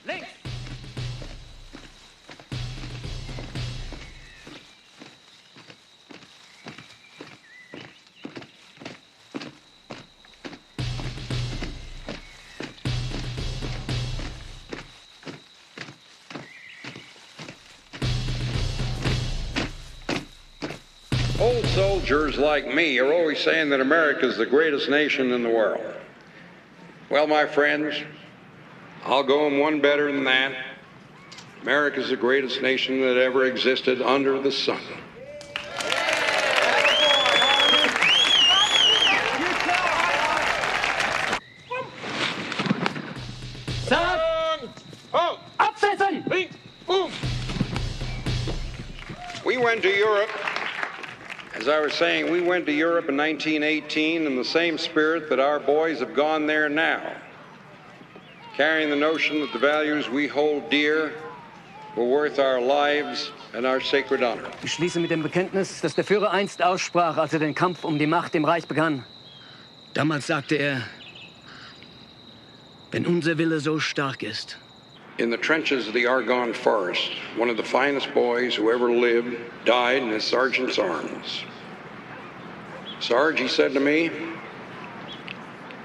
Links! Old soldiers like me are always saying that America is the greatest nation in the world. Well, my friends, I'll go one better than that. America is the greatest nation that ever existed under the sun. We went to Europe. As I was saying, we went to Europe in 1918 in the same spirit that our boys have gone there now, carrying the notion that the values we hold dear were worth our lives and our sacred honor. Ich schließe mit dem Bekenntnis, das der Führer einst aussprach, als den Kampf die Macht im Reich begann. Damals sagte wenn unser Wille so stark ist. In the trenches of the Argonne Forest, one of the finest boys who ever lived died in his sergeant's arms. Sarge, he said to me,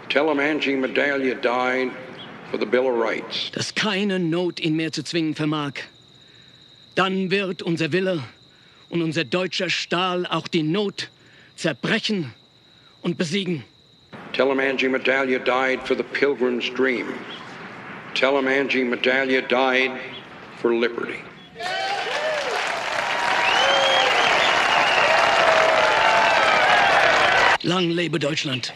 tell him Angie Medallia died for the Bill of Rights. Dass keine Not ihn mehr zu zwingen vermag. Dann wird unser Wille und unser deutscher Stahl auch die Not zerbrechen und besiegen. Tell him Angie Medallia died for the Pilgrim's Dream. Tell him Angie Medallia died for liberty. Lang lebe Deutschland.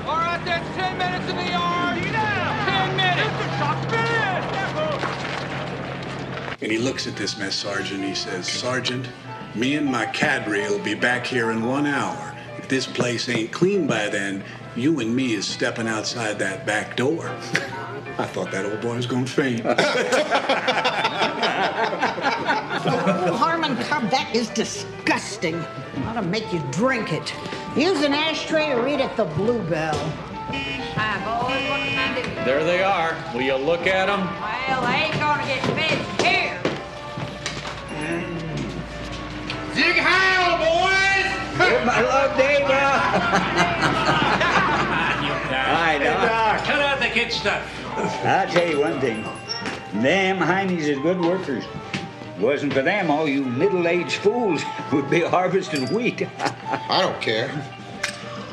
All right, that's 10 minutes in the yard. 10 minutes. And he looks at this mess sergeant, he says, Sergeant, me and my cadre will be back here in 1 hour. If this place ain't clean by then, you and me is stepping outside that back door. I thought that old boy was gonna faint. Oh, Harmon Cub, that is disgusting. Ought to make you drink it. Use an ashtray or eat at the Bluebell. Hi, boys. What can I do? There they are. Will you look at them? Well, they ain't gonna get fed here. Zig Heil, boys! My love, Dave. Hi, Doc. Cut out the kid stuff. I'll tell you one thing. Them Heinies is good workers. Wasn't for them, all you middle-aged fools would be harvesting wheat. I don't care.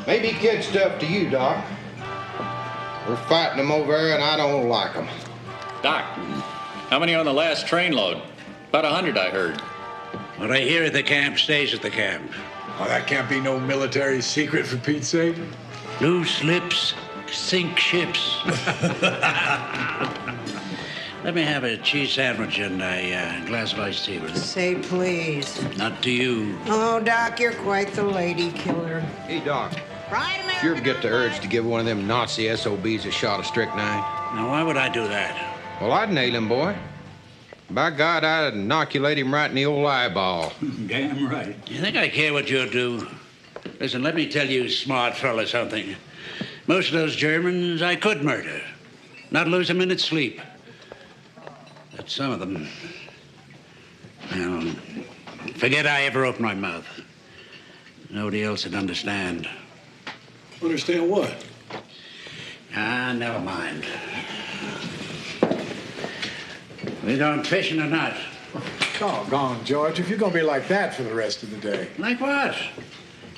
Maybe kid stuff to you, Doc. We're fighting them over there, and I don't like them. Doc, how many on the last train load? About 100, I heard. What I hear at the camp stays at the camp. Oh, that can't be no military secret, for Pete's sake. Loose lips sink ships. Let me have a cheese sandwich and a glass of iced tea, will you? Say please. Not to you. Oh, Doc, you're quite the lady killer. Hey, Doc. Right, If you ever get the urge to give one of them Nazi SOBs a shot of strychnine. Now, why would I do that? Well, I'd nail him, boy. By God, I'd inoculate him right in the old eyeball. Damn right. You think I care what you do? Listen, let me tell you, smart fella, something. Most of those Germans I could murder. Not lose a minute's sleep. But some of them, well, forget I ever opened my mouth. Nobody else would understand. Understand what? Ah, never mind. We going fishing or not? Doggone, George, if you're gonna be like that for the rest of the day. Like what?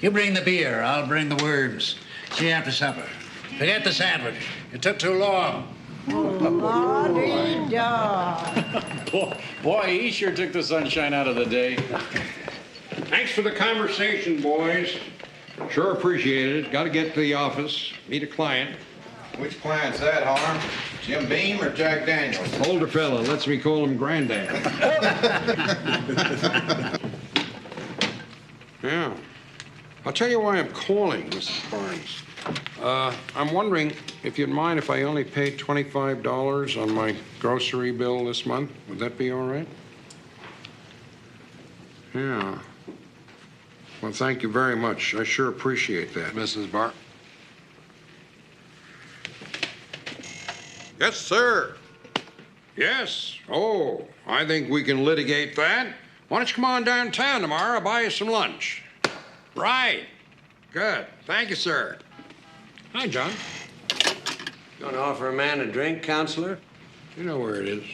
You bring the beer, I'll bring the worms. See you after supper. Forget the sandwich. It took too long. Boy, he sure took the sunshine out of the day. Thanks for the conversation, boys. Sure appreciate it. Got to get to the office, meet a client. Which client's that, Harm? Jim Beam or Jack Daniels? Older fella, lets me call him Granddad. Yeah. I'll tell you why I'm calling, Mrs. Barnes. I'm wondering if you'd mind if I only paid $25 on my grocery bill this month. Would that be all right? Yeah. Well, thank you very much. I sure appreciate that, Mrs. Barnes. Yes, sir. Yes. Oh, I think we can litigate that. Why don't you come on downtown tomorrow? I'll buy you some lunch. Right. Good. Thank you, sir. Hi, John. Going to offer a man a drink, counselor? You know where it is.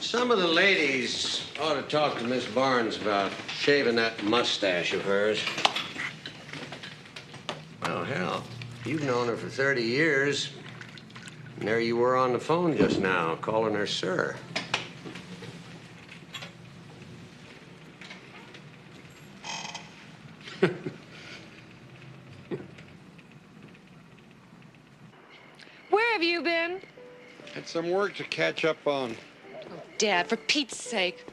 Some of the ladies ought to talk to Miss Barnes about shaving that mustache of hers. Well, hell, you've known her for 30 years. And there you were on the phone just now, calling her sir. Where have you been? Had some work to catch up on. Dad, for Pete's sake.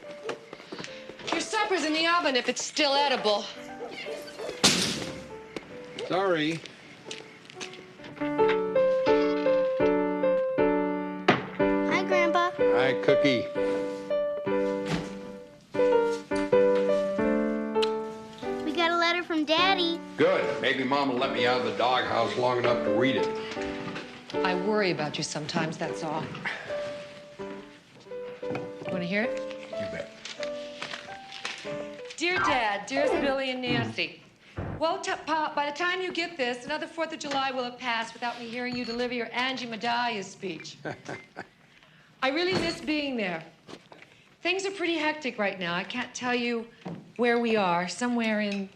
Your supper's in the oven if it's still edible. Sorry. Hi, Grandpa. Hi, Cookie. We got a letter from Daddy. Good. Maybe Mom will let me out of the doghouse long enough to read it. I worry about you sometimes, that's all. Want to hear it? You bet. Dear Dad, dearest Billy and Nancy. Well, Pop, by the time you get this, another 4th of July will have passed without me hearing you deliver your Angie Medallia speech. I really miss being there. Things are pretty hectic right now. I can't tell you where we are. Somewhere in...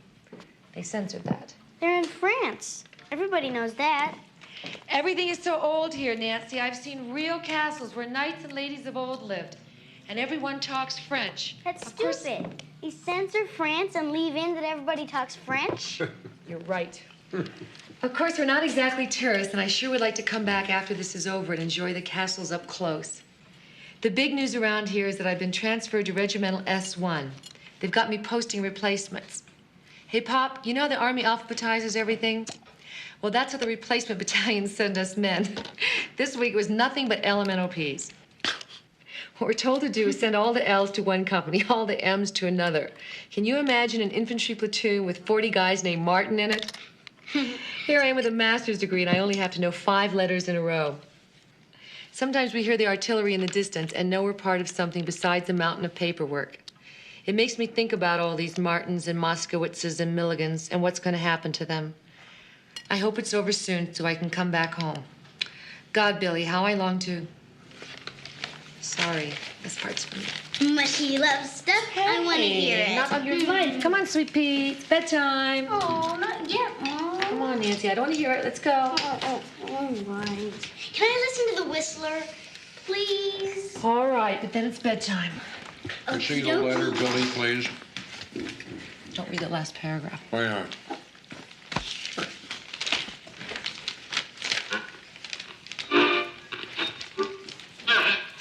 They censored that. They're in France. Everybody knows that. Everything is so old here, Nancy. I've seen real castles where knights and ladies of old lived. And everyone talks French. That's stupid. You censor France and leave in that everybody talks French? You're right. Of course, we're not exactly tourists, and I sure would like to come back after this is over and enjoy the castles up close. The big news around here is that I've been transferred to Regimental S1. They've got me posting replacements. Hey, Pop, you know the Army alphabetizes everything? Well, that's what the replacement battalions send us men. This week was nothing but elemental P's. What we're told to do is send all the L's to one company, all the M's to another. Can you imagine an infantry platoon with 40 guys named Martin in it? Here I am with a master's degree, and I only have to know 5 letters in a row. Sometimes we hear the artillery in the distance and know we're part of something besides a mountain of paperwork. It makes me think about all these Martins and Moskowitzes and Milligans and what's going to happen to them. I hope it's over soon so I can come back home. God, Billy, how I long to... Sorry, this part's for me. Mushy love stuff. Hey, I want to hear it. Not on your life. Come on, sweet pea. It's bedtime. Oh, not yet, Mom. Come on, Nancy. I don't want to hear it. Let's go. Oh, all right. Can I listen to the Whistler, please? All right, but then it's bedtime. See the letter, Billy, please. Don't read that last paragraph. Why not?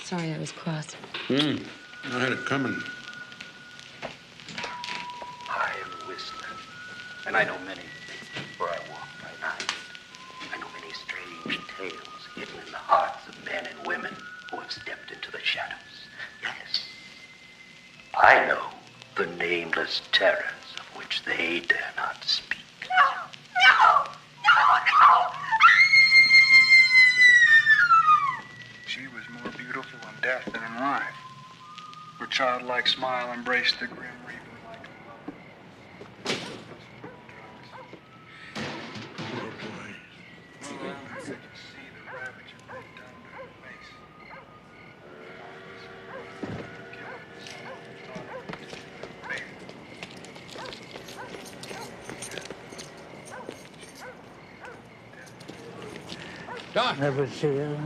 Sorry, I was cross. I had it coming. I am a whistler, and I know many things, for I walk by night. I know many strange tales hidden in the hearts of men and women who have stepped into the shadows. Yes, I know the nameless terrors of which they dare not speak. No! She was more beautiful in death than in in life. Her childlike smile embraced the grim reaper like a mother. Doc! Never see it.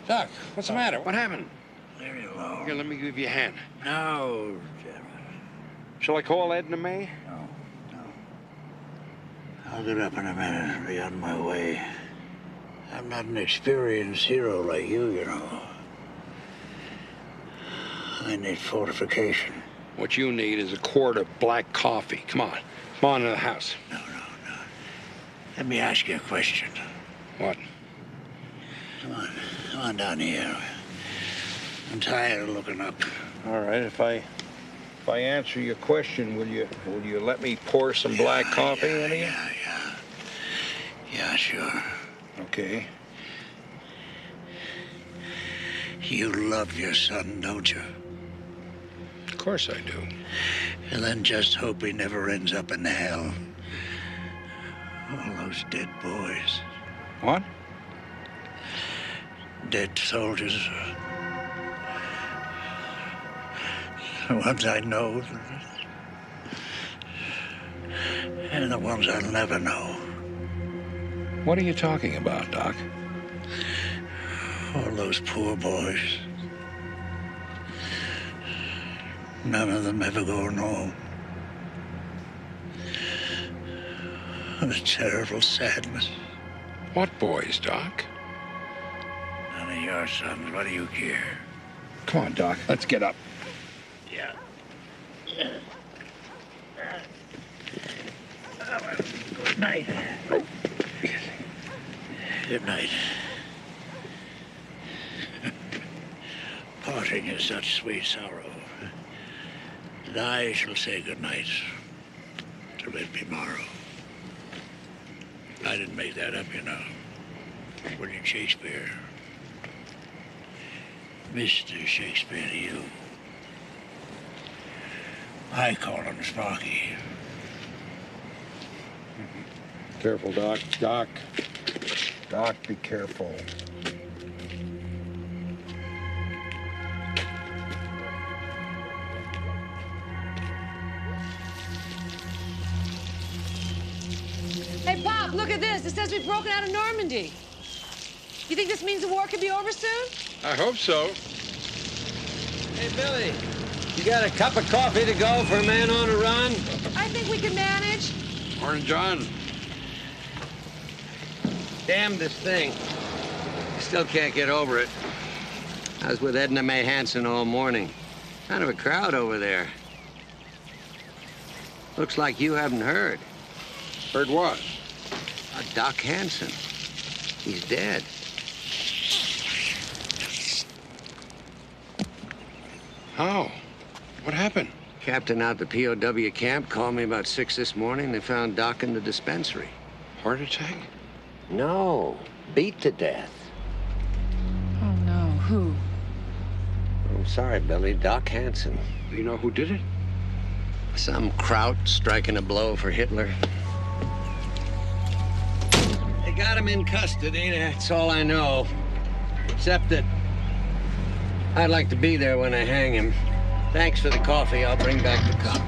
Doc, what's the matter? What happened? Very low. Here, let me give you a hand. No, Shall I call Edna May? I'll get up in a minute and be on my way. I'm not an experienced hero like you know. I need fortification. What you need is a quart of black coffee. Come on. Come on to the house. No. Let me ask you a question. What? Come on down here. I'm tired of looking up. All right, if I answer your question, will you let me pour some black coffee into you? Yeah, sure. Okay. You love your son, don't you? Of course I do. And then just hope he never ends up in hell. All those dead boys. What? Dead soldiers. The ones I know. And the ones I'll never know. What are you talking about, Doc? All those poor boys. None of them ever going home. A terrible sadness. What boys, Doc? None of your sons. What do you care? Come on, Doc. Let's get up. Yeah. Good night. Good night. Parting is such sweet sorrow. And I shall say good night till it be morrow. I didn't make that up, you know. William Shakespeare. Mr. Shakespeare to you. I call him Sparky. Careful, Doc. Doc, be careful. Hey, Pop, look at this. It says we've broken out of Normandy. You think this means the war could be over soon? I hope so. Hey, Billy, you got a cup of coffee to go for a man on a run? I think we can manage. Morning, John. Damn this thing. Still can't get over it. I was with Edna Mae Hansen all morning. Kind of a crowd over there. Looks like you haven't heard. Heard what? Doc Hansen. He's dead. How? What happened? Captain out the POW camp called me about 6 this morning. They found Doc in the dispensary. Heart attack? No. Beat to death. Oh, no. Who? I'm sorry, Billy. Doc Hansen. Do you know who did it? Some kraut striking a blow for Hitler. They got him in custody, that's all I know. Except that I'd like to be there when I hang him. Thanks for the coffee. I'll bring back the cup.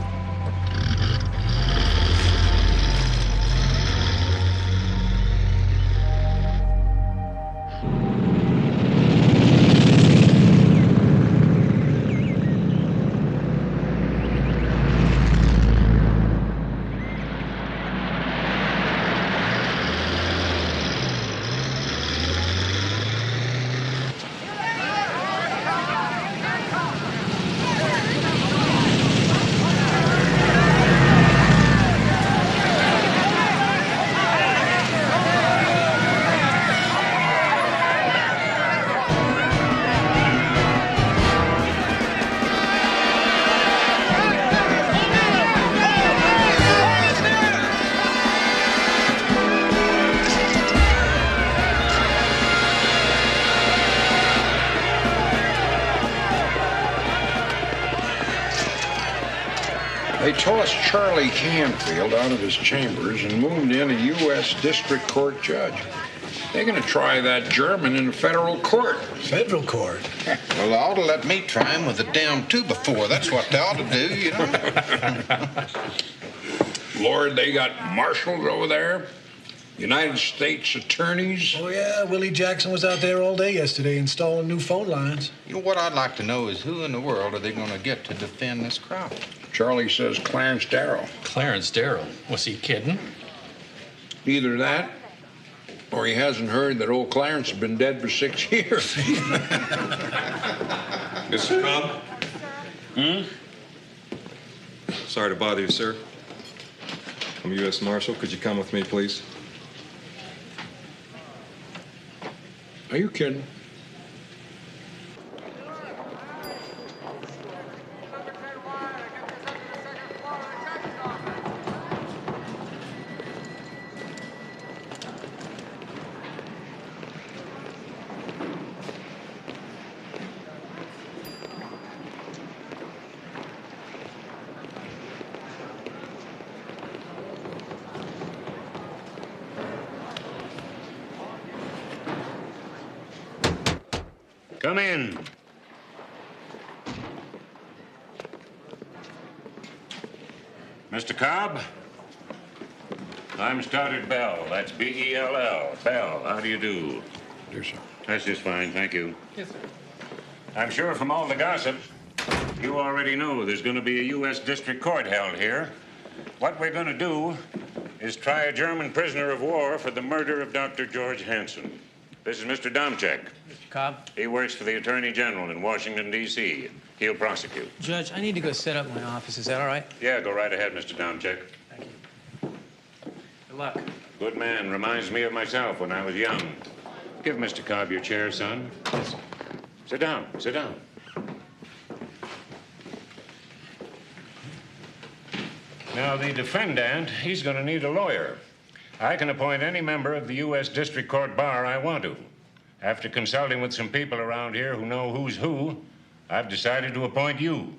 They tossed Charlie Canfield out of his chambers and moved in a U.S. District Court judge. They're going to try that German in a federal court. Federal court? Well, they ought to let me try him with a damn 2x4. That's what they ought to do, you know. Lord, they got marshals over there, United States attorneys. Oh, yeah, Willie Jackson was out there all day yesterday installing new phone lines. You know, what I'd like to know is who in the world are they going to get to defend this crowd? Charlie says Clarence Darrow. Clarence Darrow? Was he kidding? Either that, or he hasn't heard that old Clarence has been dead for 6 years. Mr. Cobb? Sorry to bother you, sir. I'm a U.S. Marshal. Could you come with me, please? Are you kidding? Come in. Mr. Cobb? I'm Stoddard Bell. That's B-E-L-L. Bell, how do you do? Yes, sir. That's just fine, thank you. Yes, sir. I'm sure from all the gossip, you already know there's going to be a U.S. District Court held here. What we're going to do is try a German prisoner of war for the murder of Dr. George Hansen. This is Mr. Domchek. Mr. Cobb? He works for the Attorney General in Washington, D.C. He'll prosecute. Judge, I need to go set up my office. Is that all right? Yeah, go right ahead, Mr. Domchek. Thank you. Good luck. Good man. Reminds me of myself when I was young. Give Mr. Cobb your chair, son. Yes. Sit down. Sit down. Now, the defendant, he's going to need a lawyer. I can appoint any member of the U.S. District Court Bar I want to. After consulting with some people around here who know who's who, I've decided to appoint you.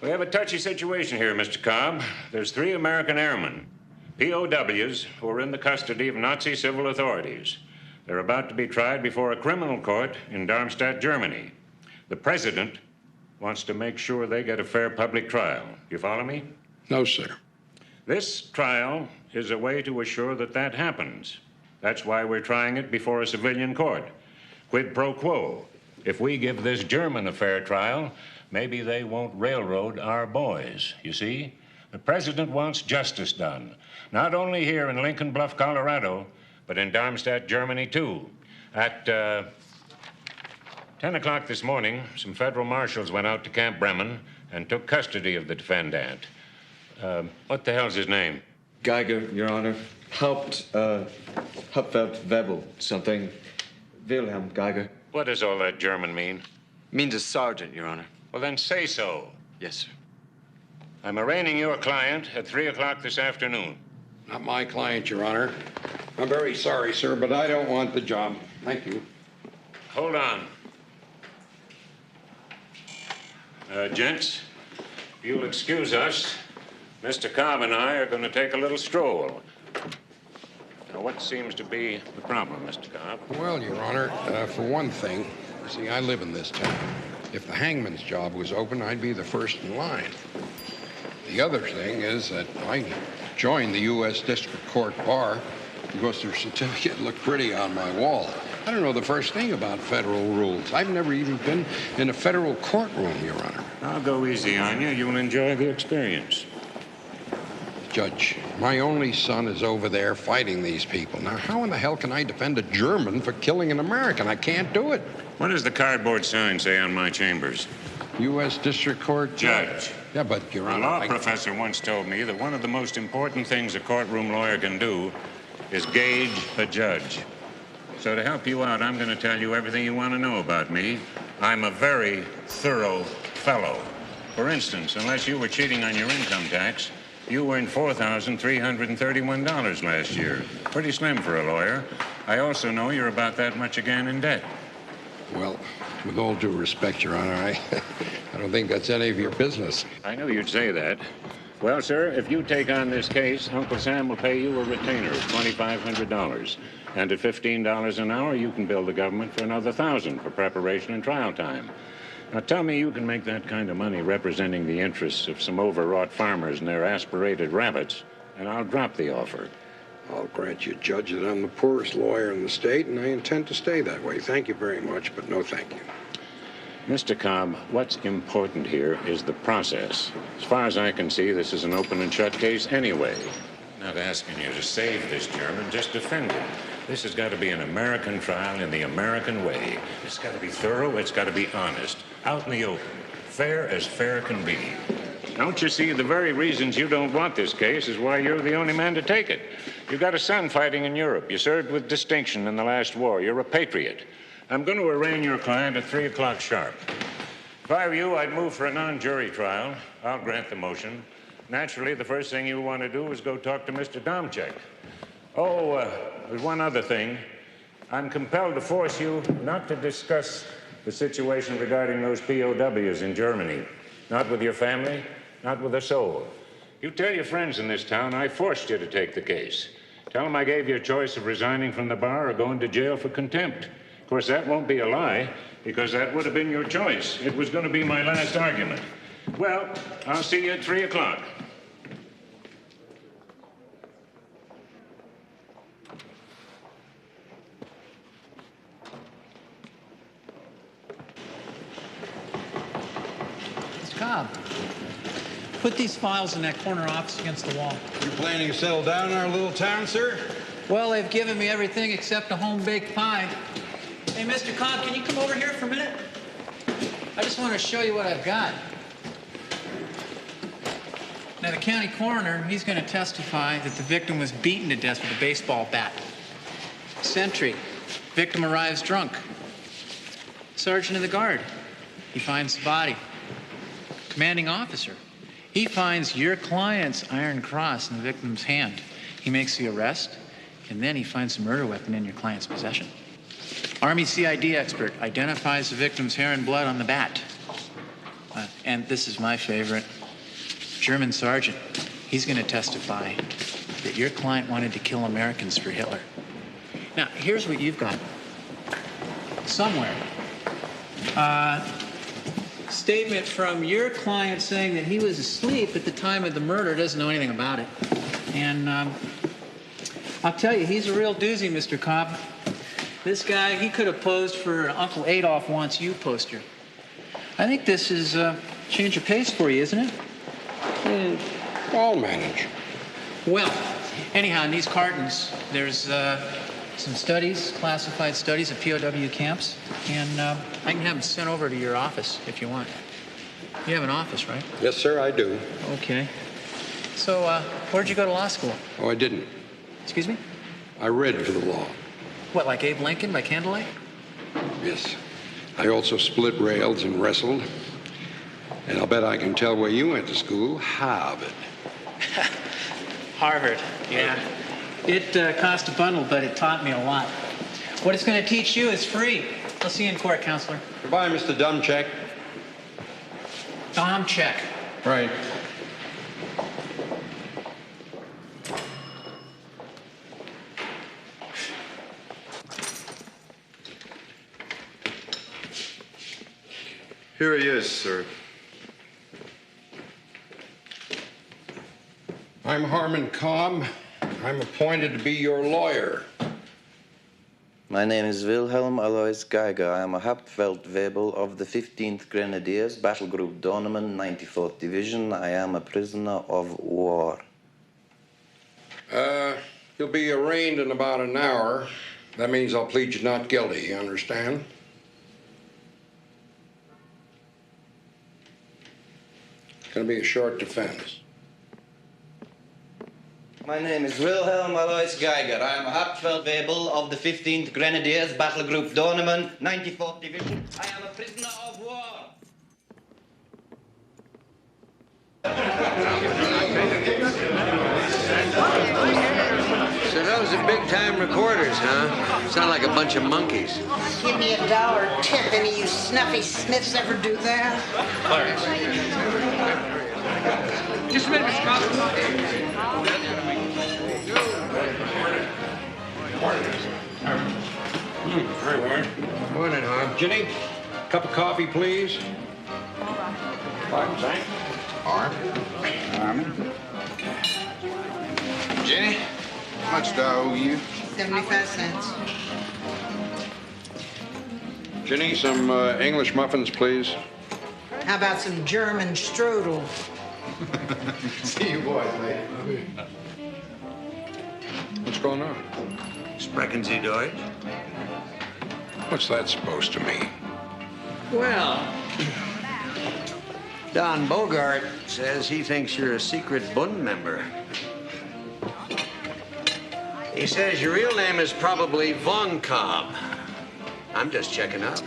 We have a touchy situation here, Mr. Cobb. There's 3 American airmen, POWs, who are in the custody of Nazi civil authorities. They're about to be tried before a criminal court in Darmstadt, Germany. The president wants to make sure they get a fair public trial. You follow me? No, sir. This trial is a way to assure that that happens. That's why we're trying it before a civilian court. Quid pro quo. If we give this German a fair trial, maybe they won't railroad our boys, you see? The president wants justice done, not only here in Lincoln Bluff, Colorado, but in Darmstadt, Germany, too. At 10 o'clock this morning, some federal marshals went out to Camp Bremen and took custody of the defendant. What the hell's his name? Geiger, Your Honor. Hauptfeld Webel, something. Wilhelm Geiger. What does all that German mean? Means a sergeant, Your Honor. Well, then say so. Yes, sir. I'm arraigning your client at 3 o'clock this afternoon. Not my client, Your Honor. I'm very sorry, sir, but I don't want the job. Thank you. Hold on. Gents, if you'll excuse us, Mr. Cobb and I are going to take a little stroll. Now, what seems to be the problem, Mr. Cobb? Well, Your Honor, for one thing, see, I live in this town. If the hangman's job was open, I'd be the first in line. The other thing is that I joined the U.S. District Court Bar because their certificate looked pretty on my wall. I don't know the first thing about federal rules. I've never even been in a federal courtroom, Your Honor. I'll go easy on you. You'll enjoy the experience. Judge, my only son is over there fighting these people. Now, how in the hell can I defend a German for killing an American? I can't do it. What does the cardboard sign say on my chambers? U.S. District Court Judge. Yeah, but, Your Honor, A law professor once told me that one of the most important things a courtroom lawyer can do is gauge a judge. So to help you out, I'm going to tell you everything you want to know about me. I'm a very thorough fellow. For instance, unless you were cheating on your income tax, you earned $4,331 last year. Pretty slim for a lawyer. I also know you're about that much again in debt. Well, With all due respect, Your Honor, I don't think that's any of your business. I knew you'd say that. Well, sir, if you take on this case, Uncle Sam will pay you a retainer of $2,500. And at $15 an hour, you can bill the government for another $1,000 for preparation and trial time. Now, tell me you can make that kind of money representing the interests of some overwrought farmers and their aspirated rabbits, and I'll drop the offer. I'll grant you, Judge, that I'm the poorest lawyer in the state, and I intend to stay that way. Thank you very much, but no thank you. Mr. Cobb, what's important here is the process. As far as I can see, this is an open and shut case anyway. I'm not asking you to save this German, just defend him. This has got to be an American trial in the American way. It's got to be thorough, it's got to be honest, out in the open, fair as fair can be. Don't you see, the very reasons you don't want this case is why you're the only man to take it. You've got a son fighting in Europe. You served with distinction in the last war. You're a patriot. I'm going to arraign your client at 3 o'clock sharp. If I were you, I'd move for a non-jury trial. I'll grant the motion. Naturally, the first thing you want to do is go talk to Mr. Domchek. Oh, there's one other thing. I'm compelled to force you not to discuss the situation regarding those POWs in Germany. Not with your family, not with a soul. You tell your friends in this town I forced you to take the case. Tell them I gave you a choice of resigning from the bar or going to jail for contempt. Of course, that won't be a lie, because that would have been your choice. It was going to be my last argument. Well, I'll see you at 3 o'clock. Mr. Cobb, put these files in that corner office against the wall. You planning to settle down in our little town, sir? Well, they've given me everything except a home-baked pie. Hey, Mr. Cobb, can you come over here for a minute? I just want to show you what I've got. Now, the county coroner, he's going to testify that the victim was beaten to death with a baseball bat. Sentry, victim arrives drunk. Sergeant of the guard, he finds the body. Commanding officer, he finds your client's iron cross in the victim's hand. He makes the arrest, and then he finds the murder weapon in your client's possession. Army CID expert identifies the victim's hair and blood on the bat. And this is my favorite. German sergeant, he's going to testify that your client wanted to kill Americans for Hitler. Now, here's what you've got. Somewhere. Statement from your client saying that he was asleep at the time of the murder, doesn't know anything about it. And I'll tell you, he's a real doozy, Mr. Cobb. This guy, he could have posed for Uncle Adolf Wants You poster. I think this is a change of pace for you, isn't it? I'll manage. Well, anyhow, in these cartons, there's some studies, classified studies of POW camps, and I can have them sent over to your office if you want. You have an office, right? Yes, sir, I do. Okay. So, where'd you go to law school? Oh, I didn't. Excuse me? I read for the law. What, like Abe Lincoln by candlelight? Yes. I also split rails and wrestled. And I'll bet I can tell where you went to school. Harvard. Harvard, yeah. It cost a bundle, but it taught me a lot. What it's going to teach you is free. I'll see you in court, counselor. Goodbye, Mr. Domchek. Domchek. Right. Here he is, sir. I'm Harmon Cobb. I'm appointed to be your lawyer. My name is Wilhelm Alois Geiger. I am a Hauptfeldwebel of the 15th Grenadiers, Battle Group Dornemann, 94th Division. I am a prisoner of war. You'll be arraigned in about an hour. That means I'll plead you not guilty, you understand? It's going to be a short defense. My name is Wilhelm Alois Geiger. I am a Hauptfeldwebel of the 15th Grenadiers, Battle Group Dornemann, 94th Division. I am a prisoner of war. So those of Big-time reporters, huh? Sound like a bunch of monkeys. Give me $1 tip. Any of you snuffy Smiths ever do that? Just a minute, Mr. Cobb. Morning, Harm. Ginny, cup of coffee, please. Thanks. Harm? Jenny, how much do I owe you? 75 cents. Ginny, some English muffins, please. How about some German strudel? See you boys later. What's going on? Sprechen Sie Deutsch? What's that supposed to mean? Well, Don Bogart says he thinks you're a secret Bund member. He says your real name is probably Von Cobb. I'm just checking up.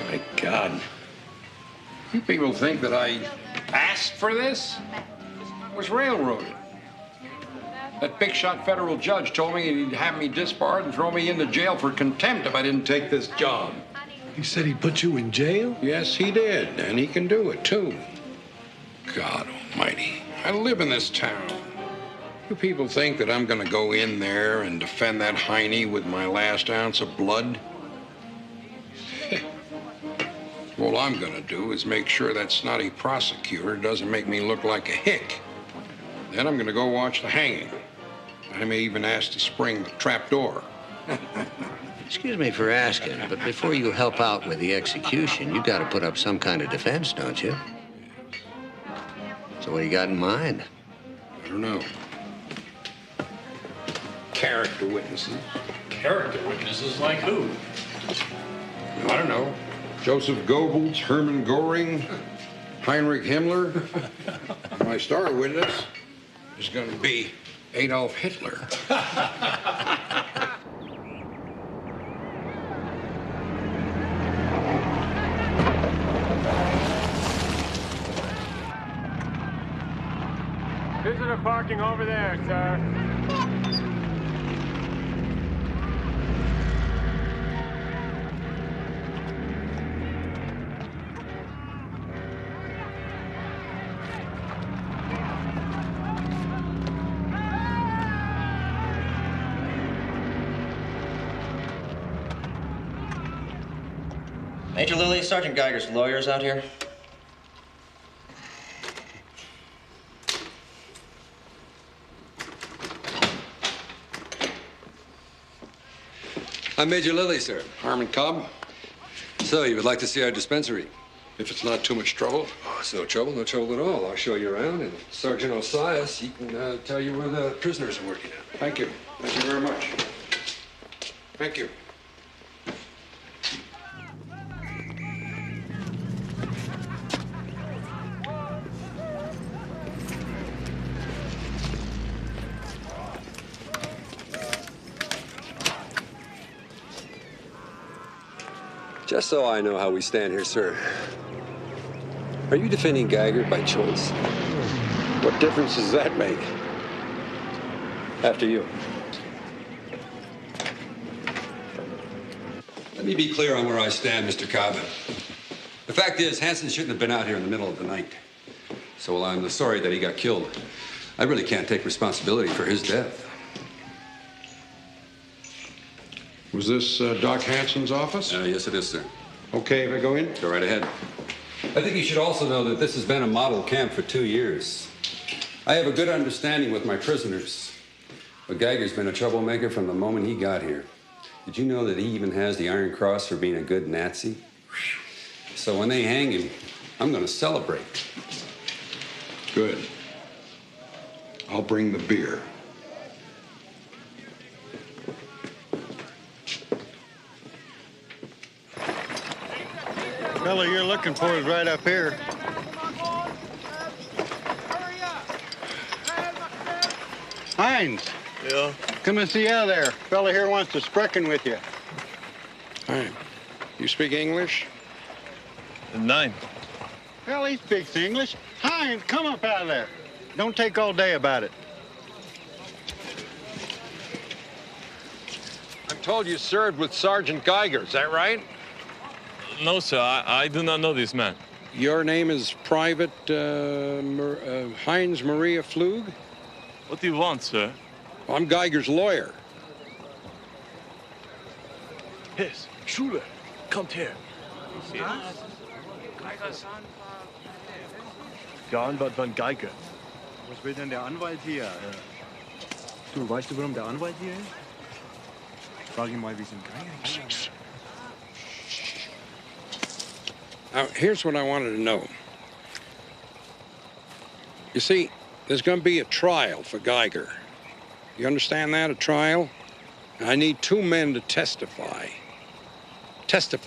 My God. You people think that I asked for this? I was railroaded. That big shot federal judge told me he'd have me disbarred and throw me into jail for contempt if I didn't take this job. He said he put you in jail? Yes, he did, and he can do it, too. God almighty. I live in this town. You people think that I'm gonna go in there and defend that Heine with my last ounce of blood? All I'm gonna do is make sure that snotty prosecutor doesn't make me look like a hick. Then I'm gonna go watch the hanging. I may even ask to spring the trapdoor. Excuse me for asking, but before you help out with the execution, you got to put up some kind of defense, don't you? So what do you got in mind? I don't know. Character witnesses. Character witnesses like who? I don't know. Joseph Goebbels, Hermann Goring, Heinrich Himmler. My star witness is going to be Adolf Hitler. Visitor parking over there, sir. Major Lilly, Sergeant Geiger's lawyers out here. I'm Major Lilly, sir. Harmon Cobb. So, you would like to see our dispensary? If it's not too much trouble. Oh, it's no trouble at all. I'll show you around, and Sergeant Osias, he can tell you where the prisoners are working at. Thank you. Thank you very much. Thank you. Just so I know how we stand here, sir. Are you defending Geiger by choice? What difference does that make? After you. Let me be clear on where I stand, Mr. Cobb. The fact is, Hansen shouldn't have been out here in the middle of the night. So while I'm sorry that he got killed, I really can't take responsibility for his death. Was this Doc Hansen's office? Yes, it is, sir. Okay, if I go in? Go right ahead. I think you should also know that this has been a model camp for 2 years. I have a good understanding with my prisoners. But Geiger's been a troublemaker from the moment he got here. Did you know that he even has the Iron Cross for being a good Nazi? So when they hang him, I'm going to celebrate. Good. I'll bring the beer. Fellow you're looking for is right up here. Hines. Yeah? Come and see out there. Fellow here wants to sprechen with you. Hi. You speak English? Nine. Well, he speaks English. Hines, come up out of there. Don't take all day about it. I'm told you served with Sergeant Geiger, is that right? No, sir, I do not know this man. Your name is Private Heinz Maria Flug? What do you want, sir? I'm Geiger's lawyer. Yes, Schule, kommt her. Der Anwalt von Geiger. Was will denn der Anwalt hier? Du, weißt du, warum der Anwalt hier ist? Frag ihn mal, wie es in Geiger geht. Now, here's what I wanted to know. You see, there's going to be a trial for Geiger. You understand that, a trial? I need 2 men to testify. Talk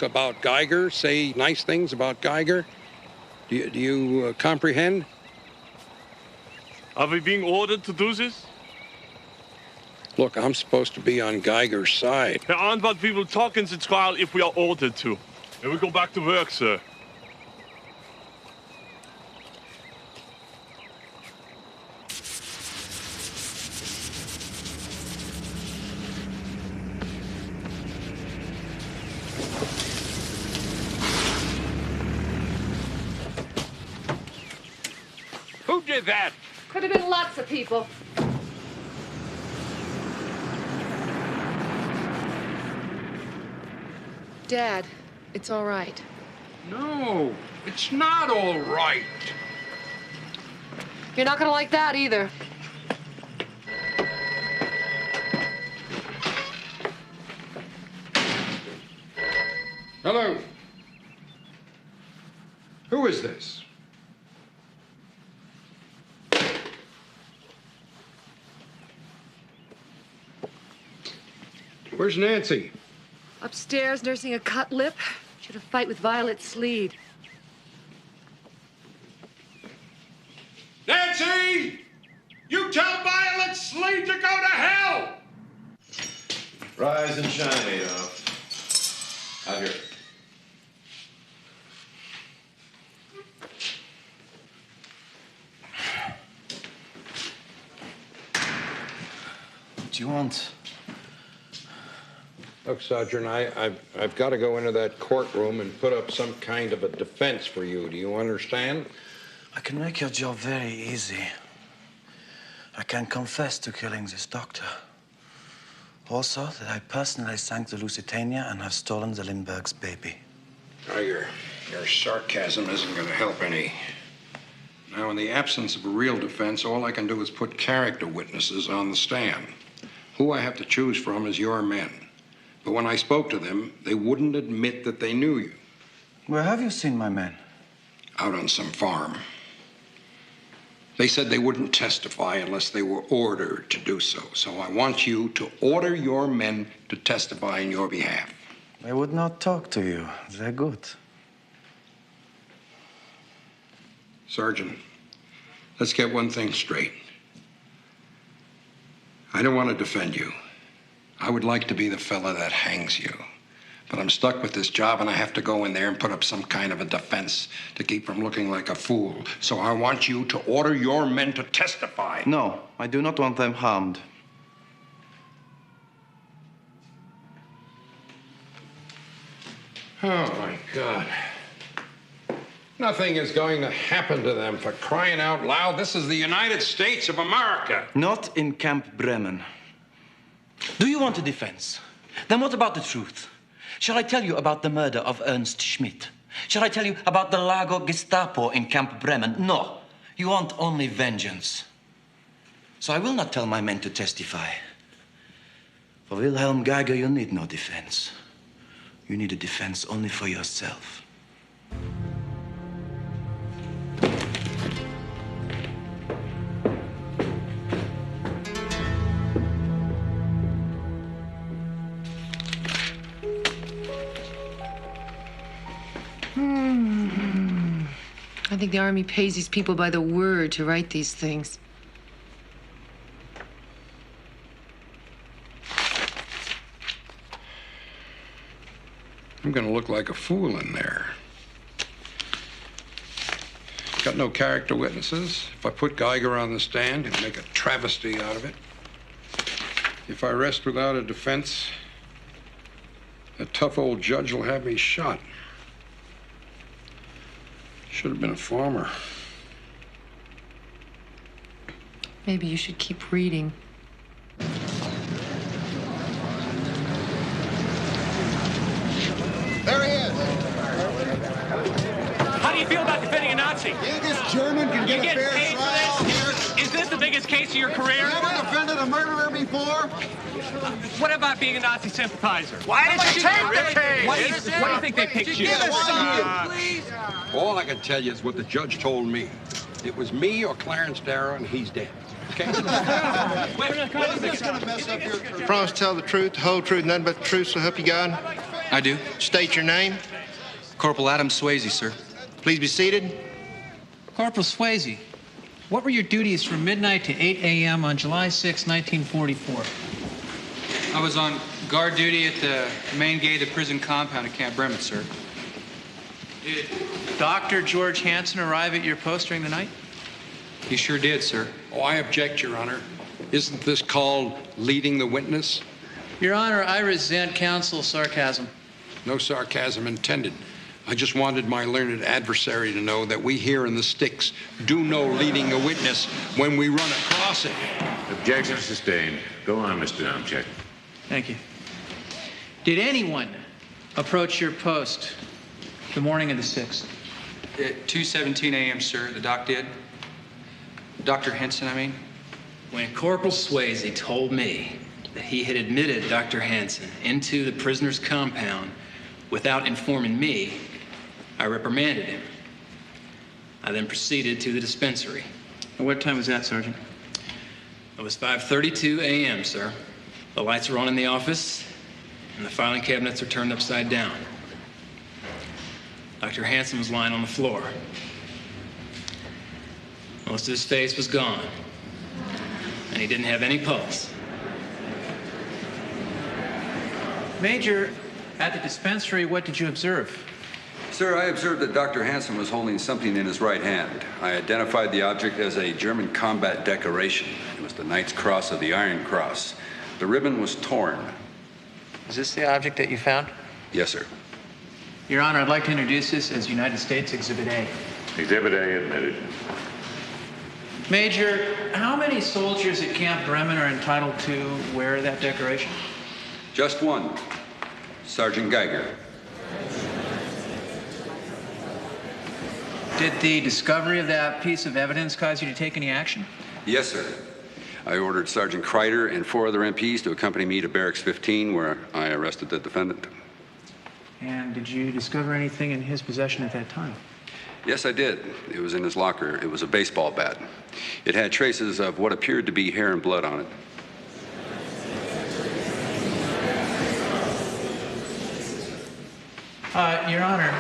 about Geiger, say nice things about Geiger. Do you comprehend? Are we being ordered to do this? Look, I'm supposed to be on Geiger's side. Herr Anwalt, we will talk in the trial if we are ordered to. And we go back to work, sir. Who did that? Could have been lots of people. Dad, it's all right. No, it's not all right. You're not gonna like that either. Hello. Who is this? Where's Nancy? Upstairs, nursing a cut lip. She had a fight with Violet Sleed. Nancy! You tell Violet Sleed to go to hell! Rise and shine, Adolf. Out here. What do you want? Look, Sergeant, I've got to go into that courtroom and put up some kind of a defense for you. Do you understand? I can make your job very easy. I can confess to killing this doctor. Also, that I personally sank the Lusitania and have stolen the Lindbergh's baby. Now, your sarcasm isn't going to help any. Now, in the absence of a real defense, all I can do is put character witnesses on the stand. Who I have to choose from is your men. But when I spoke to them, they wouldn't admit that they knew you. Where have you seen my men? Out on some farm. They said they wouldn't testify unless they were ordered to do so. So I want you to order your men to testify in your behalf. They would not talk to you. They're good. Sergeant, let's get one thing straight. I don't want to defend you. I would like to be the fella that hangs you. But I'm stuck with this job, and I have to go in there and put up some kind of a defense to keep from looking like a fool. So I want you to order your men to testify. No, I do not want them harmed. Oh, my God. Nothing is going to happen to them, for crying out loud. This is the United States of America. Not in Camp Bremen. Do you want a defense? Then what about the truth? Shall I tell you about the murder of Ernst Schmidt? Shall I tell you about the Lago Gestapo in Camp Bremen? No. You want only vengeance. So I will not tell my men to testify. For Wilhelm Geiger, you need no defense. You need a defense only for yourself. I think the Army pays these people by the word to write these things. I'm going to look like a fool in there. Got no character witnesses. If I put Geiger on the stand, he'll make a travesty out of it. If I rest without a defense, that tough old judge will have me shot. Should have been a farmer. Maybe you should keep reading. There he is. How do you feel about defending a Nazi? This German can You get a get fair paid trial for here. this? Is this the biggest case of your career? You ever defended a murderer before? What about being a Nazi sympathizer? Why did you take the case? What do you think they picked you? Give us some, please. All I can tell you is what the judge told me. It was me or Clarence Darrow, and he's dead. Okay? Promise to tell the truth, the whole truth, nothing but the truth, so help you God? I do. State your name. Corporal Adam Swayze, sir. Please be seated. Corporal Swayze, what were your duties from midnight to 8 a.m. on July 6, 1944? I was on guard duty at the main gate of the prison compound at Camp Bremen, sir. Did Dr. George Hansen arrive at your post during the night? He sure did, sir. Oh, I object, Your Honor. Isn't this called leading the witness? Your Honor, I resent counsel's sarcasm. No sarcasm intended. I just wanted my learned adversary to know that we here in the sticks do know leading a witness when we run across it. Objection sustained. Go on, Mr. Namchek. Thank you. Did anyone approach your post the morning of the 6th? At 2:17 a.m., sir, the doc did. Dr. Henson, I mean. When Corporal Swayze told me that he had admitted Dr. Hansen into the prisoner's compound without informing me, I reprimanded him. I then proceeded to the dispensary. At what time was that, Sergeant? It was 5:32 a.m., sir. The lights were on in the office, and the filing cabinets were turned upside down. Dr. Hansen was lying on the floor. Most of his face was gone, and he didn't have any pulse. Major, at the dispensary, what did you observe? Sir, I observed that Dr. Hansen was holding something in his right hand. I identified the object as a German combat decoration. It was the Knight's Cross of the Iron Cross. The ribbon was torn. Is this the object that you found? Yes, sir. Your Honor, I'd like to introduce this as United States Exhibit A. Exhibit A admitted. Major, how many soldiers at Camp Bremen are entitled to wear that decoration? Just one. Sergeant Geiger. Did the discovery of that piece of evidence cause you to take any action? Yes, sir. I ordered Sergeant Kreider and 4 other MPs to accompany me to Barracks 15, where I arrested the defendant. And did you discover anything in his possession at that time? Yes, I did. It was in his locker. It was a baseball bat. It had traces of what appeared to be hair and blood on it. Your Honor,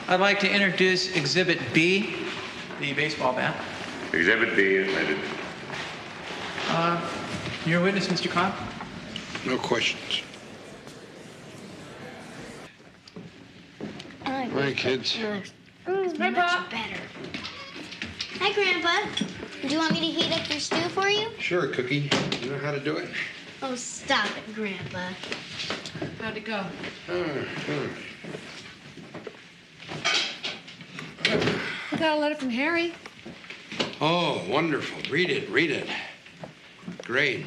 I'd like to introduce Exhibit B, the baseball bat. Exhibit B admitted. Your witness, Mr. Cobb? No questions. Hi, kids. Grandpa. Better. Hi, Grandpa. Do you want me to heat up your stew for you? Sure, Cookie. You know how to do it? Oh, stop it, Grandpa. How'd it go? We got a letter from Harry. Oh, wonderful. Read it, read it. Great.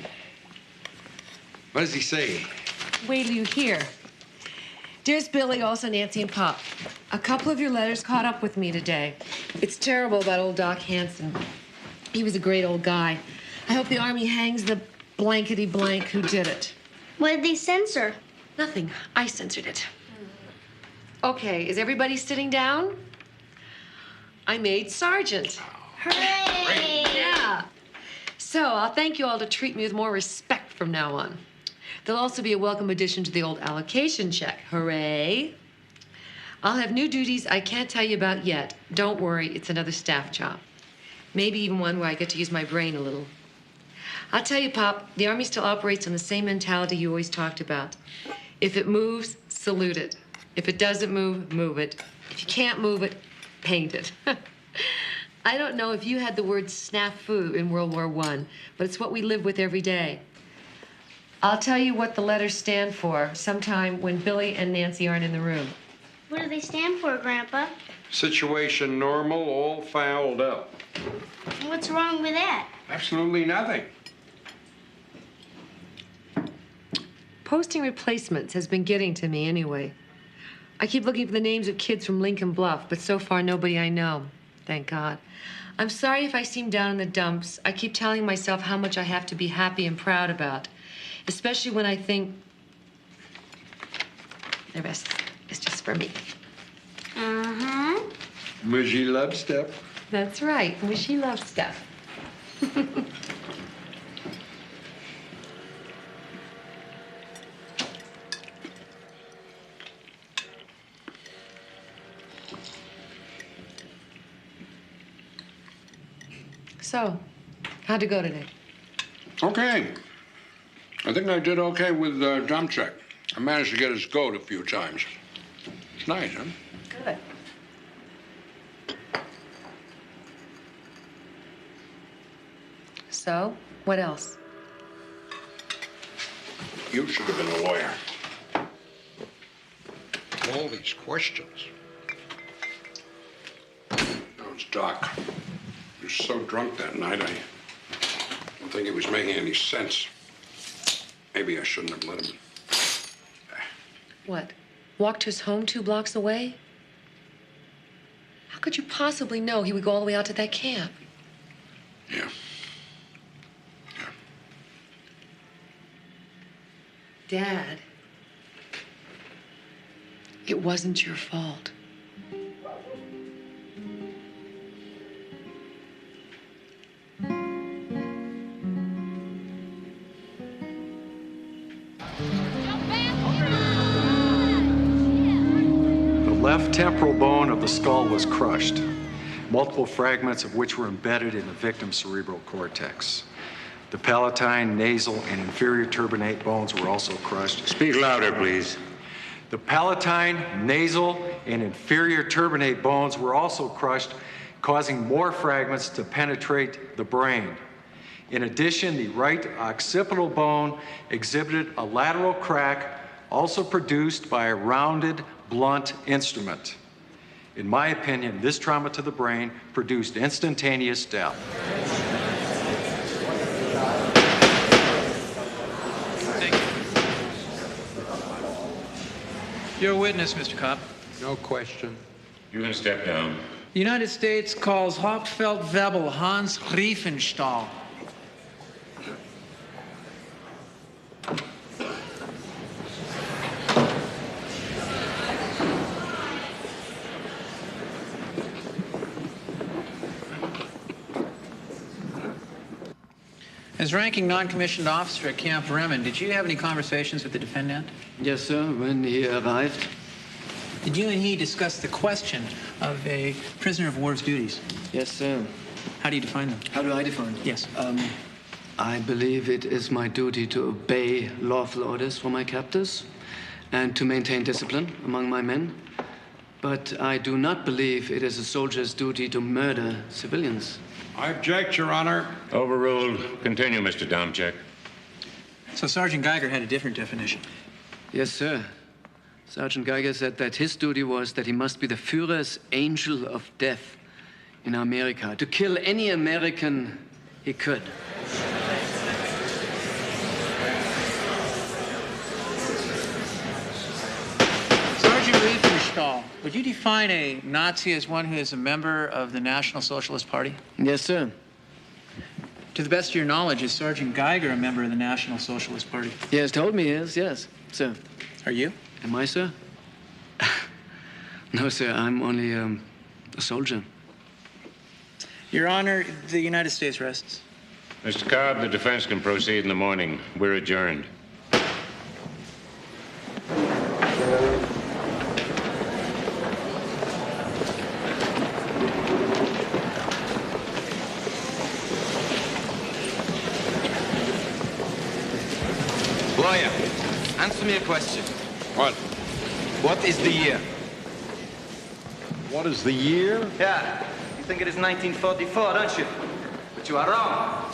What does he say? Wait till you hear. Dearest Billy, also Nancy and Pop. A couple of your letters caught up with me today. It's terrible about old Doc Hansen. He was a great old guy. I hope the Army hangs the blankety blank who did it. What did they censor? Nothing. I censored it. Okay, is everybody sitting down? I made Sergeant. Hooray! Yeah. So I'll thank you all to treat me with more respect from now on. There'll also be a welcome addition to the old allocation check. Hooray. I'll have new duties I can't tell you about yet. Don't worry, it's another staff job. Maybe even one where I get to use my brain a little. I'll tell you, Pop, the Army still operates on the same mentality you always talked about. If it moves, salute it. If it doesn't move, move it. If you can't move it, paint it. I don't know if you had the word snafu in World War I, but it's what we live with every day. I'll tell you what the letters stand for sometime when Billy and Nancy aren't in the room. What do they stand for, Grandpa? Situation normal, all fouled up. What's wrong with that? Absolutely nothing. Posting replacements has been getting to me anyway. I keep looking for the names of kids from Lincoln Bluff, but so far nobody I know. Thank God. I'm sorry if I seem down in the dumps. I keep telling myself how much I have to be happy and proud about, especially when I think the rest is just for me. Uh-huh. Mushy love stuff. That's right. Mushy love stuff. So, how'd it go today? Okay. I think I did okay with dump check. I managed to get his goat a few times. It's nice, huh? Good. So, what else? You should have been a lawyer. All these questions. No, it's Doc. He was so drunk that night, I don't think he was making any sense. Maybe I shouldn't have let him. What? Walked to his home 2 blocks away? How could you possibly know he would go all the way out to that camp? Yeah. Dad, it wasn't your fault. The left temporal bone of the skull was crushed, multiple fragments of which were embedded in the victim's cerebral cortex. The palatine, nasal, and inferior turbinate bones were also crushed. Speak louder, please. The palatine, nasal, and inferior turbinate bones were also crushed, causing more fragments to penetrate the brain. In addition, the right occipital bone exhibited a lateral crack, also produced by a rounded, blunt instrument. In my opinion, this trauma to the brain produced instantaneous death. You're a witness, Mr. Kopp. No question. You can step down. The United States calls Hauptfeldwebel Hans Riefenstahl. As ranking non-commissioned officer at Camp Bremen, did you have any conversations with the defendant? Yes, sir, when he arrived. Did you and he discuss the question of a prisoner of war's duties? Yes, sir. How do you define them? How do I define them? Yes. I believe it is my duty to obey lawful orders from my captors and to maintain discipline among my men. But I do not believe it is a soldier's duty to murder civilians. I object, Your Honor. Overruled. Continue, Mr. Domchek. So Sergeant Geiger had a different definition? Yes, sir. Sergeant Geiger said that his duty was that he must be the Führer's angel of death in America, to kill any American he could. Sergeant Riefenstahl, would you define a Nazi as one who is a member of the National Socialist Party? Yes, sir. To the best of your knowledge, is Sergeant Geiger a member of the National Socialist Party? He has told me he is, yes, sir. Are you? Am I, sir? No, sir, I'm only a soldier. Your Honor, the United States rests. Mr. Cobb, the defense can proceed in the morning. We're adjourned. Lawyer, answer me a question. What? What is the year? What is the year? Yeah, you think it is 1944, don't you? But you are wrong.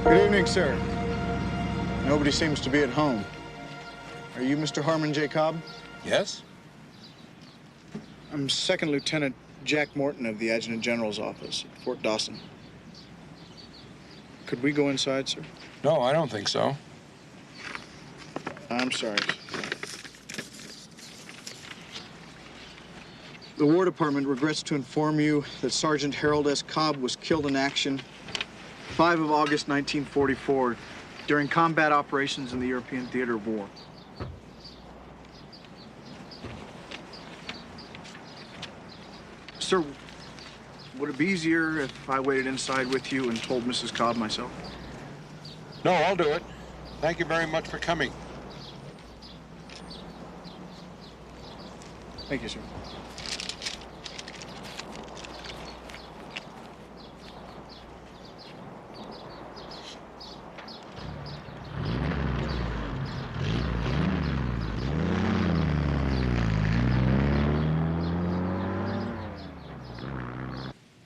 Good evening, sir. Nobody seems to be at home. Are you Mr. Harmon J. Cobb? Yes? I'm Second Lieutenant Jack Morton of the Adjutant General's office at Fort Dawson. Could we go inside, sir? No, I don't think so. I'm sorry. The War Department regrets to inform you that Sergeant Harold S. Cobb was killed in action 5 of August 1944 during combat operations in the European theater of war. Sir, would it be easier if I waited inside with you and told Mrs. Cobb myself? No, I'll do it. Thank you very much for coming. Thank you, sir.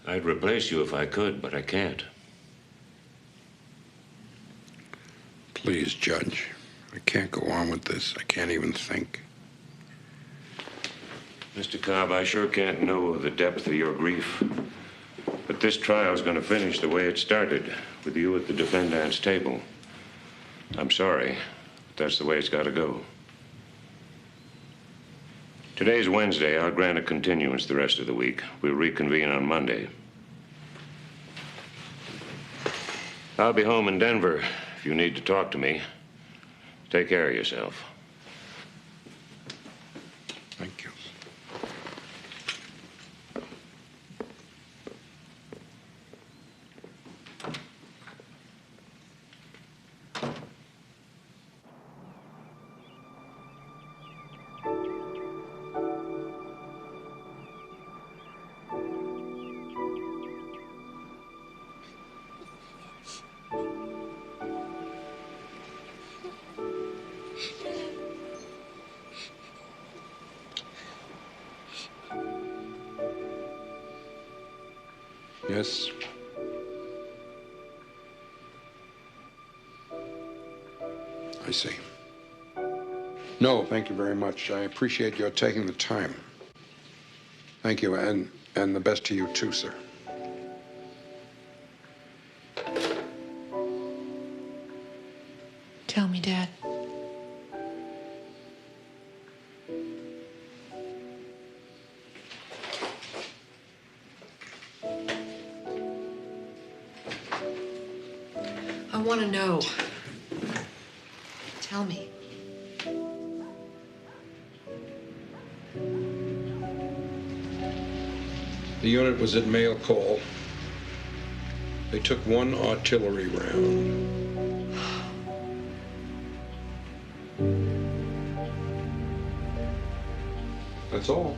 I'd replace you if I could, but I can't. Please, Judge. I can't go on with this. I can't even think. Mr. Cobb, I sure can't know the depth of your grief. But this trial's going to finish the way it started, with you at the defendant's table. I'm sorry, but that's the way it's got to go. Today's Wednesday. I'll grant a continuance the rest of the week. We'll reconvene on Monday. I'll be home in Denver if you need to talk to me. Take care of yourself. Thank you. Yes. I see. No, thank you very much. I appreciate your taking the time. Thank you, and the best to you too, sir. Tell me, Dad. I want to know. Tell me. The unit was at mail call. They took one artillery round. That's all.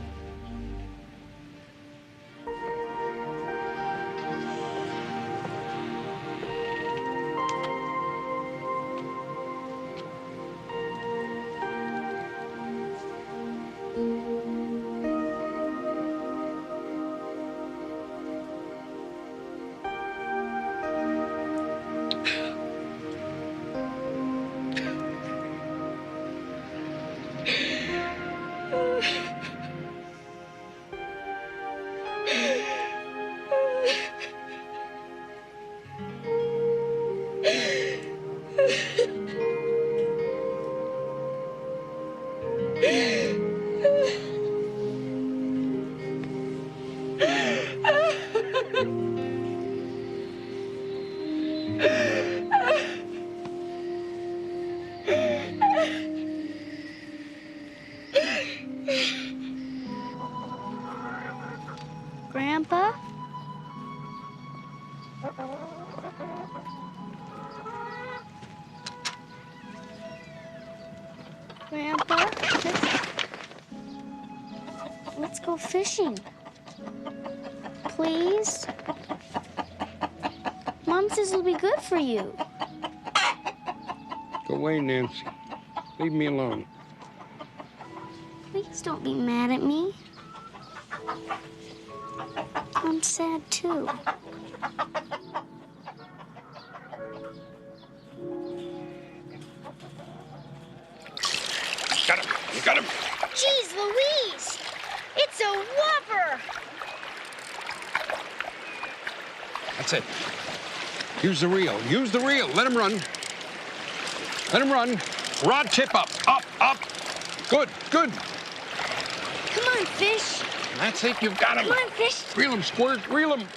Grandpa? Grandpa, let's go fishing. Please? Mom says it'll be good for you. Go away, Nancy. Leave me alone. Please don't be mad at me. I'm sad too. Got him. You got him. Jeez Louise! It's a whopper! That's it. Use the reel. Use the reel. Let him run. Let him run. Rod tip up. Up, up. Good, good. Come on, fish. That's it. You've got him. Come on, fish. Reel him, Squirt. Reel him.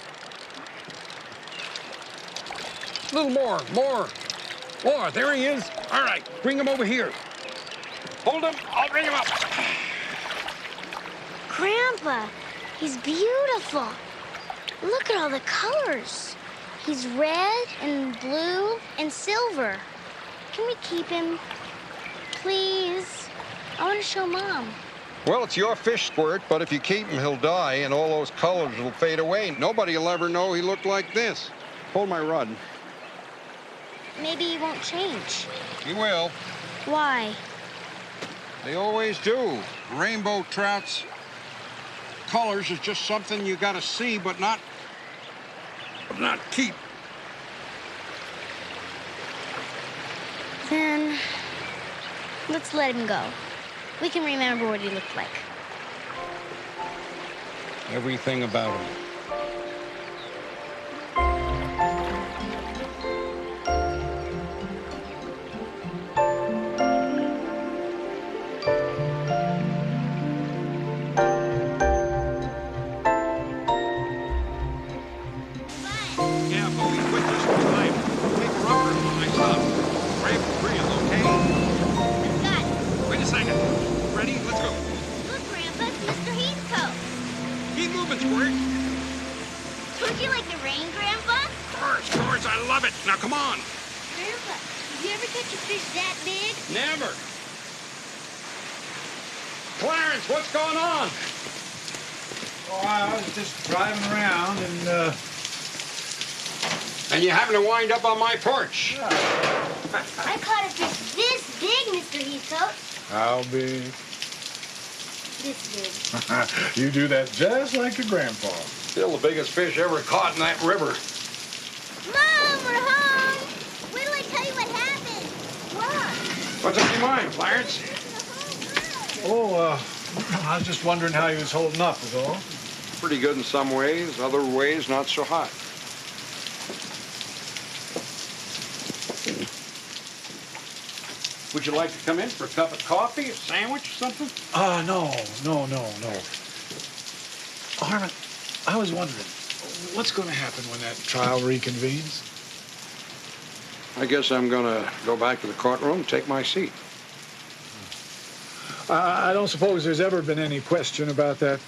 A little more. More. More. There he is. All right. Bring him over here. Hold him. I'll bring him up. Grandpa, he's beautiful. Look at all the colors. He's red and blue and silver. Can we keep him? Please. I want to show Mom. Well, it's your fish, Squirt, but if you keep him, he'll die, and all those colors will fade away. Nobody will ever know he looked like this. Hold my rod. Maybe he won't change. He will. Why? They always do. Rainbow trouts' colors is just something you gotta see, but not keep. Then let's let him go. We can remember what he looked like. Everything about him. Yeah, but we quit this time. Take a rubber and nice up. Grab the reel, okay? Got it. Wait a second. Ready? Let's go. Look, Grandpa, it's Mr. Heathcote. Keep moving, Squirt. Don't you like the rain, Grandpa? Of course, I love it. Now, come on. Grandpa, did you ever catch a fish that big? Never. Clarence, what's going on? Oh, I was just driving around And you happen to wind up on my porch. I caught a fish this big, Mr. Heathcote. How big? This big. You do that just like your grandpa. Still the biggest fish ever caught in that river. Mom, we're home. Wait till I tell you what happened. What? What's on your mind, Clarence? Oh, I was just wondering how he was holding up, is all. Pretty good in some ways, other ways not so hot. Would you like to come in for a cup of coffee, a sandwich, or something? No. Harmon, I was wondering, what's going to happen when that trial reconvenes? I guess I'm gonna go back to the courtroom and take my seat. I don't suppose there's ever been any question about that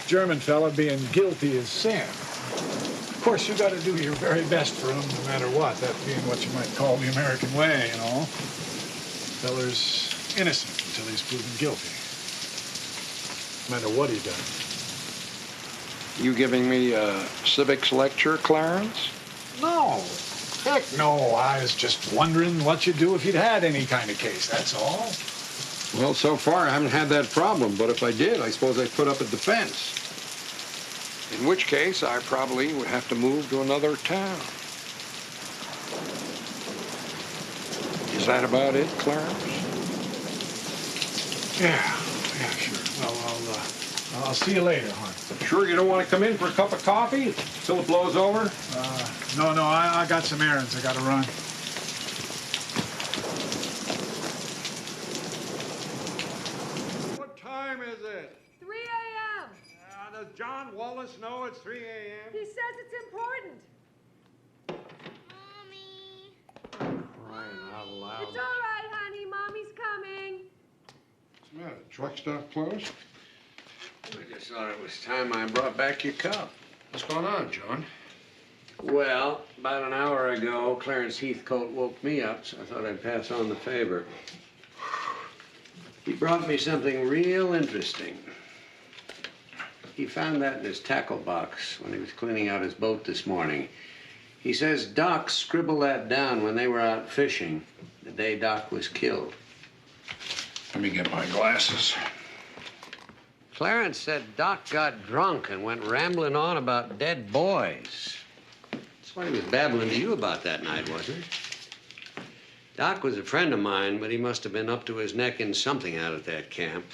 German fella being guilty as sin. Of course, you got to do your very best for him, no matter what, that being what you might call the American way, you know. Feller's innocent until he's proven guilty, no matter what he done. You giving me a civics lecture, Clarence? No. Heck no. I was just wondering what you'd do if you'd had any kind of case, that's all. Well, so far I haven't had that problem, but if I did, I suppose I'd put up a defense. In which case, I probably would have to move to another town. Is that about it, Clarence? Yeah, sure. Well, I'll see you later, hon. Sure you don't want to come in for a cup of coffee till it blows over? No, I got some errands I got to run. What time is it? 3 a.m. Does John Wallace know it's 3 a.m.? He says it's important. Crying out loud. It's all right, honey. Mommy's coming. What's the matter? Truck stop closed? I just thought it was time I brought back your cup. What's going on, John? Well, about an hour ago, Clarence Heathcote woke me up, so I thought I'd pass on the favor. He brought me something real interesting. He found that in his tackle box when he was cleaning out his boat this morning. He says Doc scribbled that down when they were out fishing, the day Doc was killed. Let me get my glasses. Clarence said Doc got drunk and went rambling on about dead boys. That's what he was babbling to you about that night, wasn't it? Doc was a friend of mine, but he must have been up to his neck in something out at that camp.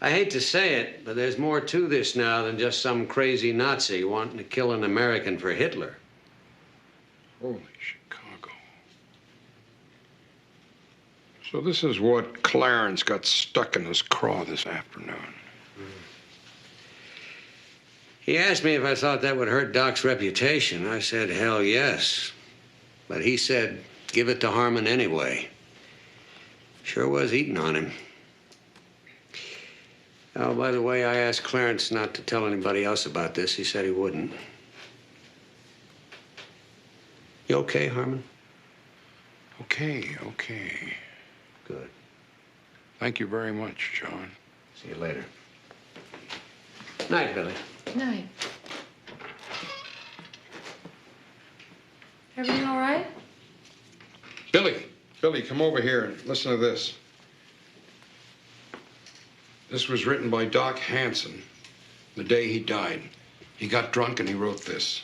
I hate to say it, but there's more to this now than just some crazy Nazi wanting to kill an American for Hitler. Holy Chicago. So this is what Clarence got stuck in his craw this afternoon. He asked me if I thought that would hurt Doc's reputation. I said, hell yes. But he said, give it to Harmon anyway. Sure was eating on him. Oh, by the way, I asked Clarence not to tell anybody else about this. He said he wouldn't. You okay, Harmon? Okay. Good. Thank you very much, John. See you later. Night, Billy. Night. Everything all right? Billy, come over here and listen to this. This was written by Doc Hansen the day he died. He got drunk and he wrote this.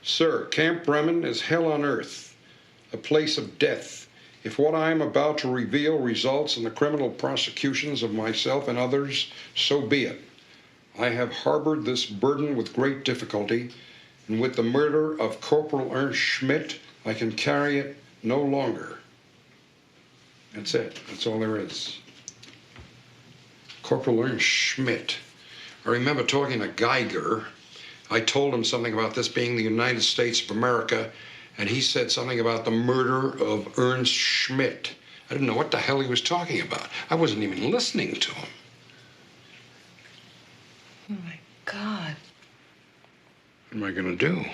Sir, Camp Bremen is hell on earth, a place of death. If what I am about to reveal results in the criminal prosecutions of myself and others, so be it. I have harbored this burden with great difficulty, and with the murder of Corporal Ernst Schmidt, I can carry it no longer. That's it. That's all there is. Corporal Ernst Schmidt. I remember talking to Geiger. I told him something about this being the United States of America, and he said something about the murder of Ernst Schmidt. I didn't know what the hell he was talking about. I wasn't even listening to him. Oh, my God. What am I going to do?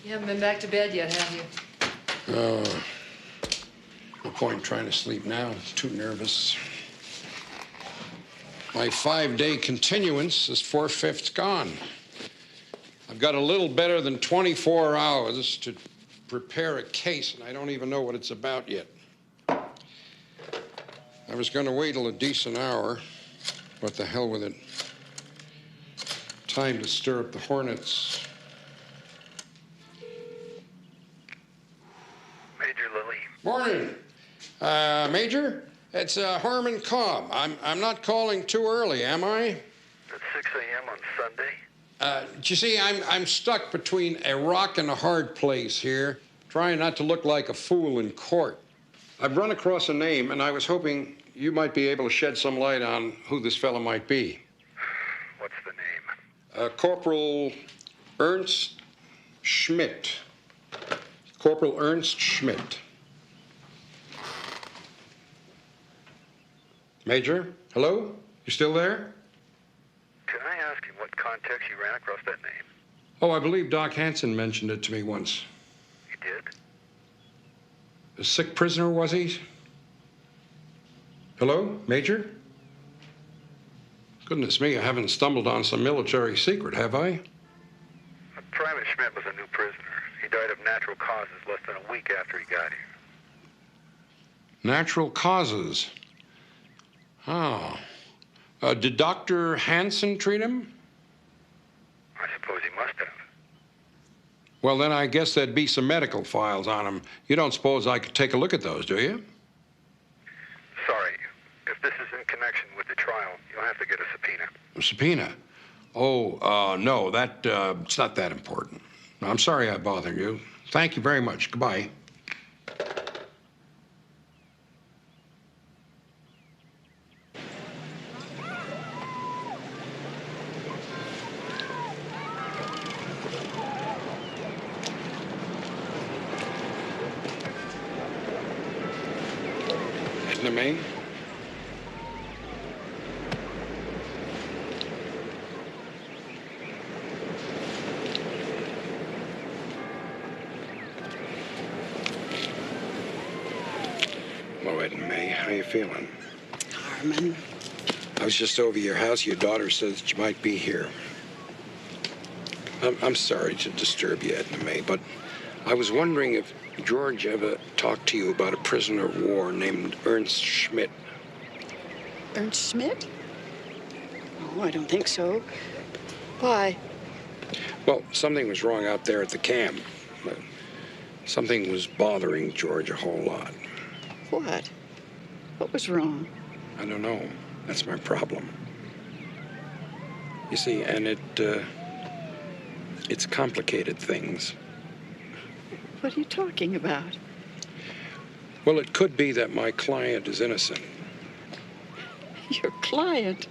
You haven't been back to bed yet, have you? No point trying to sleep now. It's too nervous. My 5-day continuance is 4/5 gone. I've got a little better than 24 hours to prepare a case, and I don't even know what it's about yet. I was going to wait till a decent hour, but the hell with it. Time to stir up the hornets. Major Lilly. Morning. Major, it's Harmon Cobb. I'm not calling too early, am I? At 6 a.m. on Sunday? You see, I'm stuck between a rock and a hard place here, trying not to look like a fool in court. I've run across a name, and I was hoping you might be able to shed some light on who this fellow might be. What's the name? Corporal Ernst Schmidt. Corporal Ernst Schmidt. Major, hello? You still there? Can I ask in what context you ran across that name? Oh, I believe Doc Hansen mentioned it to me once. You did? A sick prisoner, was he? Hello, Major? Goodness me, I haven't stumbled on some military secret, have I? Private Schmidt was a new prisoner. He died of natural causes less than a week after he got here. Natural causes. Oh. Did Dr. Hansen treat him? I suppose he must have. Well, then I guess there'd be some medical files on him. You don't suppose I could take a look at those, do you? Sorry. If this is in connection with the trial, you'll have to get a subpoena. A subpoena? Oh, no, it's not that important. I'm sorry I bothered you. Thank you very much. Goodbye. Isn't it me? Hello, Ed and May. How you feeling? Harmon. I was just over your house. Your daughter says that you might be here. I'm sorry to disturb you, Edna May, but I was wondering if George ever talked to you about a prisoner of war named Ernst Schmidt. Ernst Schmidt? Oh, I don't think so. Why? Well, something was wrong out there at the camp. Something was bothering George a whole lot. What? What was wrong? I don't know. That's my problem. You see, and it's complicated things. What are you talking about? Well, it could be that my client is innocent. Your client?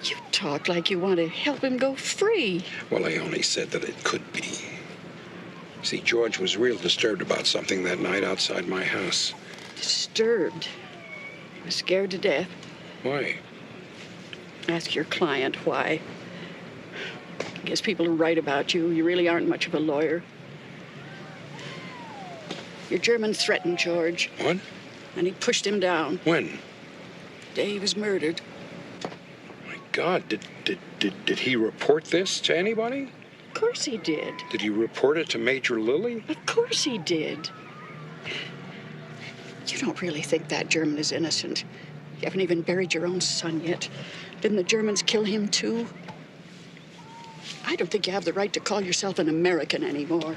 You talk like you want to help him go free. Well, I only said that it could be. See, George was real disturbed about something that night outside my house. Disturbed? He was scared to death. Why? Ask your client why. I guess people who write about you, you really aren't much of a lawyer. Your German threatened George. What? And he pushed him down. When? The day he was murdered. My God, did he report this to anybody? Of course he did. Did he report it to Major Lilly? Of course he did. You don't really think that German is innocent. You haven't even buried your own son yet. Didn't the Germans kill him too? I don't think you have the right to call yourself an American anymore.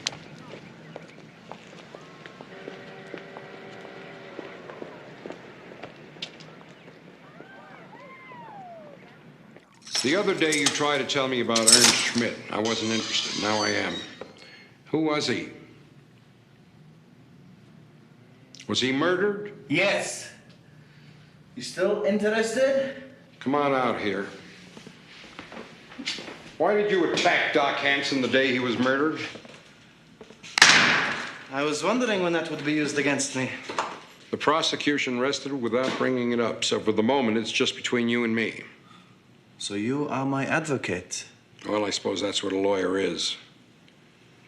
The other day you tried to tell me about Ernst Schmidt. I wasn't interested. Now I am. Who was he? Was he murdered? Yes. You still interested? Come on out here. Why did you attack Doc Hansen the day he was murdered? I was wondering when that would be used against me. The prosecution rested without bringing it up, so for the moment it's just between you and me. So you are my advocate? Well, I suppose that's what a lawyer is.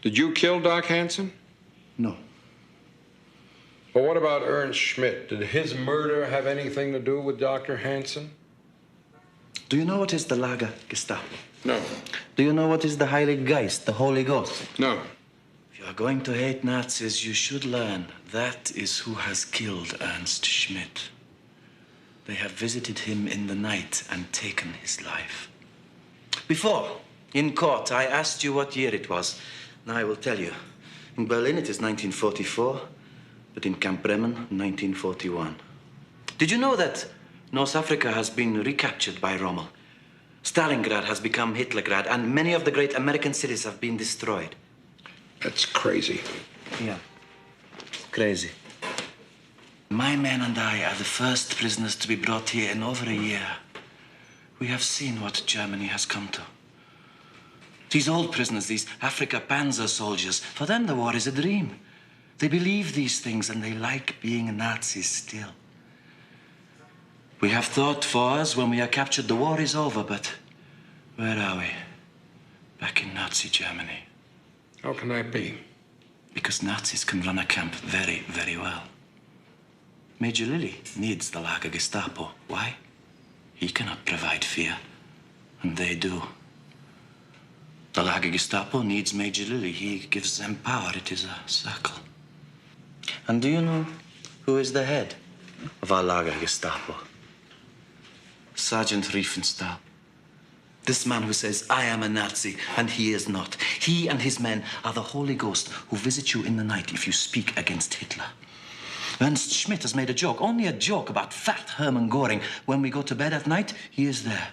Did you kill Doc Hansen? No. Well, what about Ernst Schmidt? Did his murder have anything to do with Dr. Hansen? Do you know what is the Lager Gestapo? No. Do you know what is the Heilige Geist, the Holy Ghost? No. If you are going to hate Nazis, you should learn that is who has killed Ernst Schmidt. They have visited him in the night and taken his life. Before, in court, I asked you what year it was. Now I will tell you. In Berlin, it is 1944, but in Camp Bremen, 1941. Did you know that North Africa has been recaptured by Rommel? Stalingrad has become Hitlergrad, and many of the great American cities have been destroyed. That's crazy. Yeah, crazy. My men and I are the first prisoners to be brought here in over a year. We have seen what Germany has come to. These old prisoners, these Afrika Panzer soldiers, for them the war is a dream. They believe these things and they like being Nazis still. We have thought for us when we are captured the war is over, but where are we? Back in Nazi Germany. How can that be? Because Nazis can run a camp very, very well. Major Lilly needs the Lager Gestapo. Why? He cannot provide fear, and they do. The Lager Gestapo needs Major Lilly. He gives them power. It is a circle. And do you know who is the head of our Lager Gestapo? Sergeant Riefenstahl. This man who says, I am a Nazi, and he is not. He and his men are the Holy Ghost who visit you in the night if you speak against Hitler. Ernst Schmidt has made a joke, only a joke, about fat Hermann Göring. When we go to bed at night, he is there.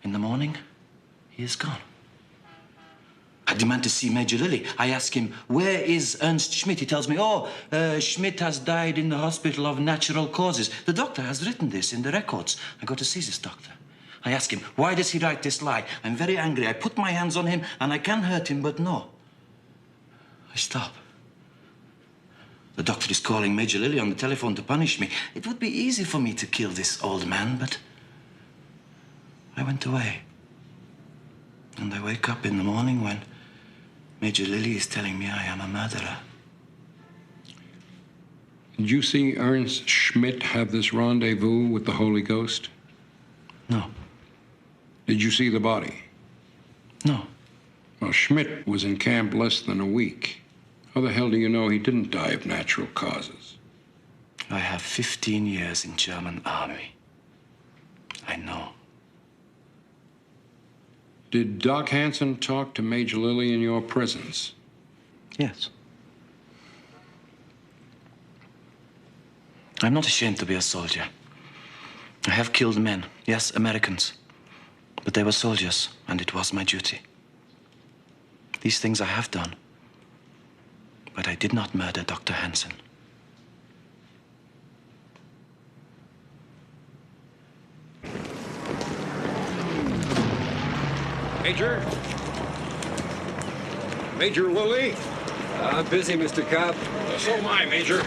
In the morning, he is gone. I demand to see Major Lilly. I ask him, where is Ernst Schmidt? He tells me, Schmidt has died in the hospital of natural causes. The doctor has written this in the records. I go to see this doctor. I ask him, why does he write this lie? I'm very angry. I put my hands on him, and I can hurt him, but no. I stop. The doctor is calling Major Lilly on the telephone to punish me. It would be easy for me to kill this old man, but I went away. And I wake up in the morning when Major Lilly is telling me I am a murderer. Did you see Ernst Schmidt have this rendezvous with the Holy Ghost? No. Did you see the body? No. Well, Schmidt was in camp less than a week. How the hell do you know he didn't die of natural causes? I have 15 years in German army. I know. Did Doc Hansen talk to Major Lilly in your presence? Yes. I'm not ashamed to be a soldier. I have killed men, yes, Americans. But they were soldiers, and it was my duty. These things I have done. But I did not murder Dr. Hansen. Major? Major Lilly? I'm busy, Mr. Cobb. So am I, Major.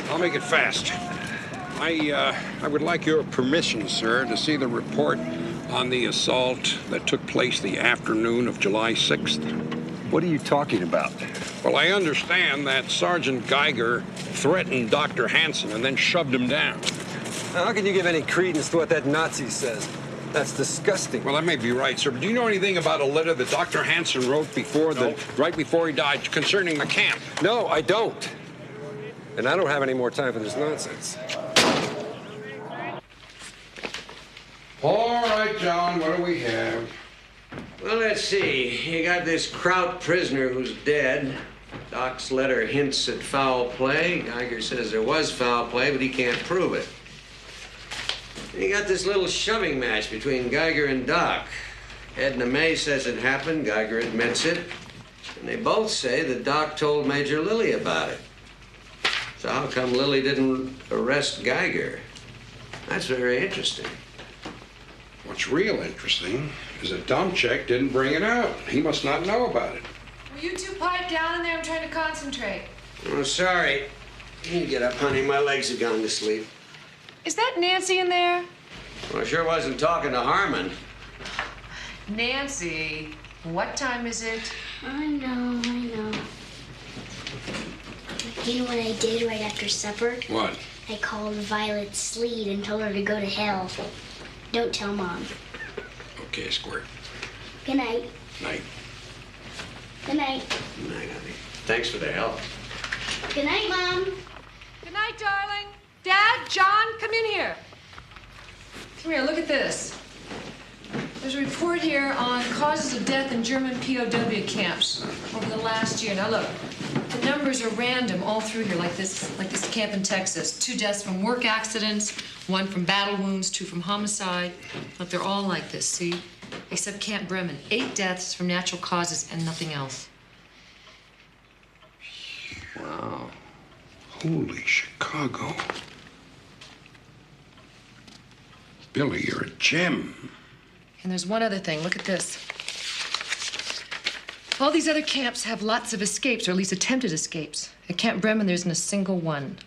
I'll make it fast. I would like your permission, sir, to see the report on the assault that took place the afternoon of July 6th. What are you talking about? Well, I understand that Sergeant Geiger threatened Dr. Hansen and then shoved him down. How can you give any credence to what that Nazi says? That's disgusting. Well, that may be right, sir, but do you know anything about a letter that Dr. Hansen wrote right before he died concerning the camp? No, I don't. And I don't have any more time for this nonsense. All right, John, what do we have? Well, let's see. You got this Kraut prisoner who's dead. Doc's letter hints at foul play. Geiger says there was foul play, but he can't prove it. And you got this little shoving match between Geiger and Doc. Edna May says it happened. Geiger admits it. And they both say that Doc told Major Lilly about it. So how come Lilly didn't arrest Geiger? That's very interesting. What's real interesting is that Domchek didn't bring it out. He must not know about it. Will you two pipe down in there? I'm trying to concentrate. Oh, sorry. You can get up, honey. My legs have gone to sleep. Is that Nancy in there? Well, I sure wasn't talking to Harmon. Nancy, what time is it? I know. You know what I did right after supper? What? I called Violet Sleet and told her to go to hell. Don't tell Mom. Okay, Squirt. Good night. Night. Good night. Good night, honey. Thanks for the help. Good night, Mom. Good night, darling. Dad, John, come in here. Come here, look at this. There's a report here on causes of death in German POW camps over the last year. Now look, the numbers are random all through here, like this camp in Texas. 2 deaths from work accidents, 1 from battle wounds, 2 from homicide. Look, they're all like this, see? Except Camp Bremen. 8 deaths from natural causes and nothing else. Wow. Holy Chicago. Billy, you're a gem. And there's one other thing. Look at this. All these other camps have lots of escapes, or at least attempted escapes. At Camp Bremen, there isn't a single one.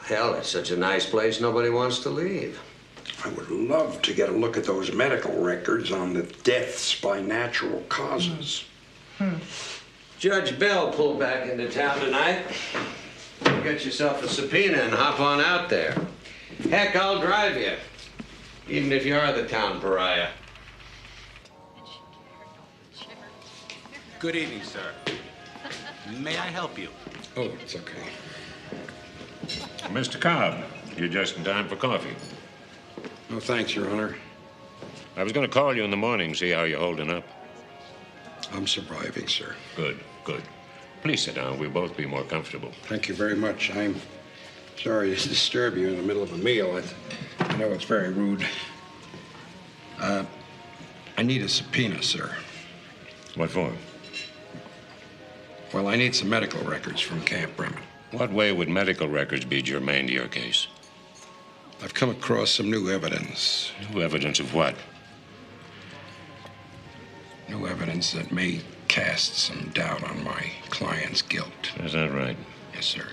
Hell, it's such a nice place, nobody wants to leave. I would love to get a look at those medical records on the deaths by natural causes. Judge Bell pulled back into town tonight. Get yourself a subpoena and hop on out there. Heck, I'll drive you, even if you are the town pariah. Good evening, sir. May I help you? Oh, it's okay. Mr. Cobb, you're just in time for coffee. No, thanks, Your Honor. I was going to call you in the morning, see how you're holding up. I'm surviving, sir. Good, good. Please sit down. We'll both be more comfortable. Thank you very much. I'm sorry to disturb you in the middle of a meal. I know it's very rude. I need a subpoena, sir. What for? Well, I need some medical records from Camp Bremen. What way would medical records be germane to your case? I've come across some new evidence. New evidence of what? New evidence that may cast some doubt on my client's guilt. Is that right? Yes, sir.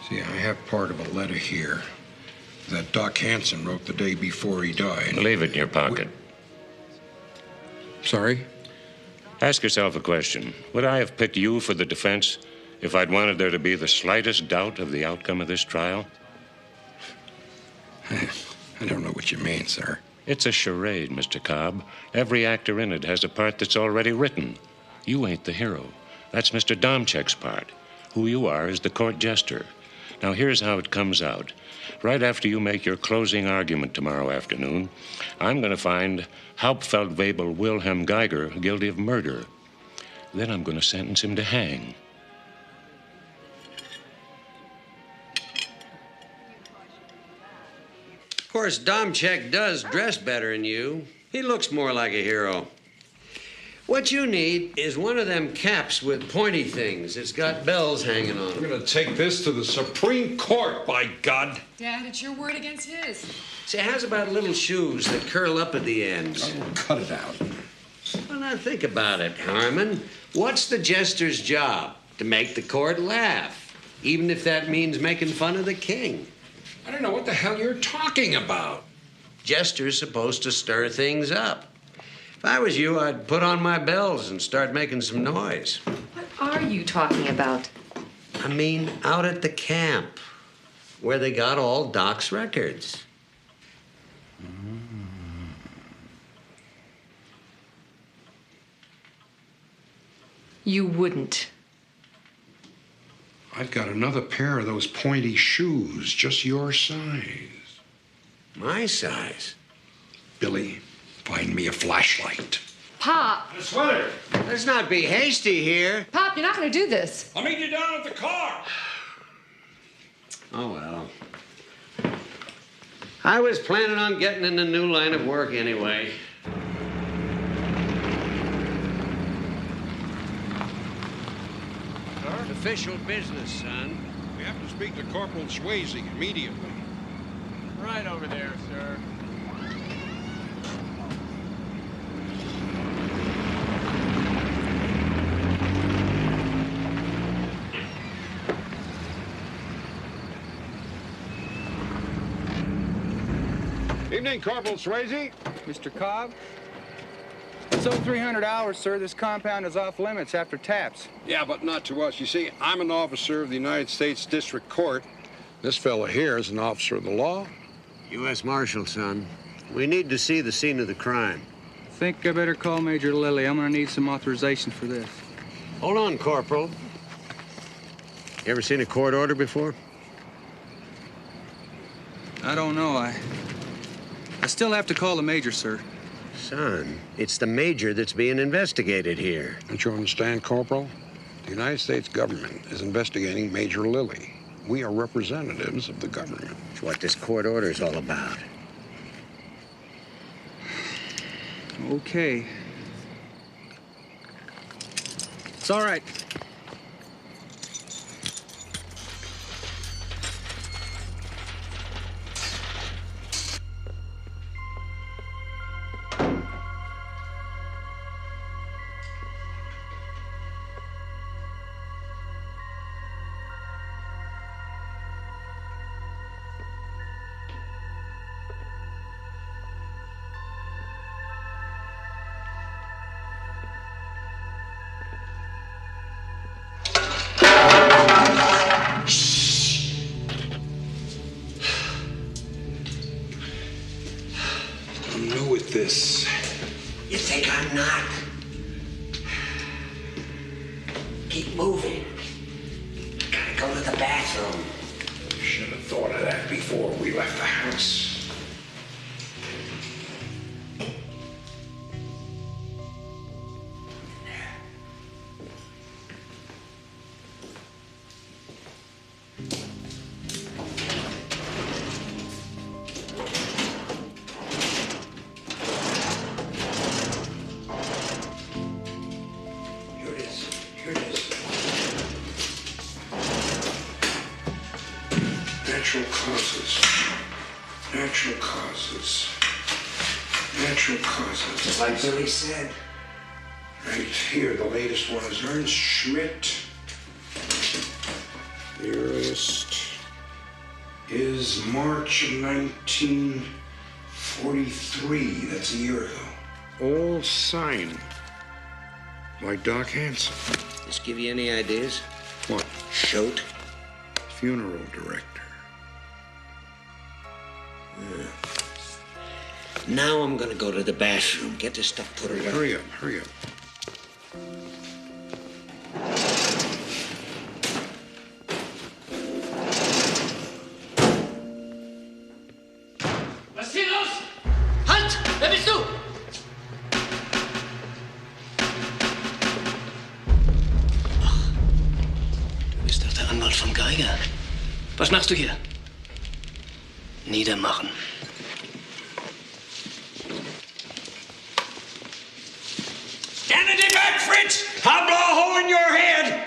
See, I have part of a letter here that Doc Hansen wrote the day before he died. Leave it in your pocket. Sorry? Ask yourself a question. Would I have picked you for the defense if I'd wanted there to be the slightest doubt of the outcome of this trial? I don't know what you mean, sir. It's a charade, Mr. Cobb. Every actor in it has a part that's already written. You ain't the hero. That's Mr. Domchek's part. Who you are is the court jester. Now, here's how it comes out. Right after you make your closing argument tomorrow afternoon, I'm going to find Hauptfeldwebel Wilhelm Geiger guilty of murder. Then I'm going to sentence him to hang. Of course, Domchek does dress better than you. He looks more like a hero. What you need is one of them caps with pointy things. It's got bells hanging on it. We're going to take this to the Supreme Court, by God. Dad, it's your word against his. See, it has about little shoes that curl up at the ends. Oh, cut it out. Well, now think about it, Harmon. What's the jester's job? To make the court laugh, even if that means making fun of the king. I don't know what the hell you're talking about. Jester's supposed to stir things up. If I was you, I'd put on my bells and start making some noise. What are you talking about? I mean, out at the camp, where they got all Doc's records. You wouldn't. I've got another pair of those pointy shoes, just your size. My size? Billy, find me a flashlight. Pop! A sweater. Let's not be hasty here. Pop, you're not going to do this. I'll meet you down at the car. Oh, well. I was planning on getting in a new line of work anyway. It's official business, son. We have to speak to Corporal Swayze immediately. Right over there, sir. Evening, Corporal Swayze. Mr. Cobb? It's over 300 hours, sir. This compound is off limits after taps. Yeah, but not to us. You see, I'm an officer of the United States District Court. This fella here is an officer of the law. U.S. Marshal, son. We need to see the scene of the crime. I think I better call Major Lilly. I'm gonna need some authorization for this. Hold on, Corporal. You ever seen a court order before? I don't know. I still have to call the Major, sir. Son, it's the Major that's being investigated here. Don't you understand, Corporal? The United States government is investigating Major Lilly. We are representatives of the government. It's what this court order is all about. Okay. It's all right. I'm new at this. You think I'm not? Keep moving. Gotta go to the bathroom. Should have thought of that before we left the house. Natural causes. Natural causes. Natural causes. Just like Billy said. Right here, the latest one is Ernst Schmidt. The earliest is March of 1943. That's a year ago. All signed by Doc Hansen. This give you any ideas? What? Shoot. Funeral director. Yeah. Now I'm gonna go to the bathroom, get this stuff put away. Hurry up, hurry up. Was ist hier los? Halt! Wer bist du? Ach, du bist doch der Anwalt von Geiger. Was machst du hier? Niedermachen. Stand in the back, Fritz! I'll blow a hole in your head!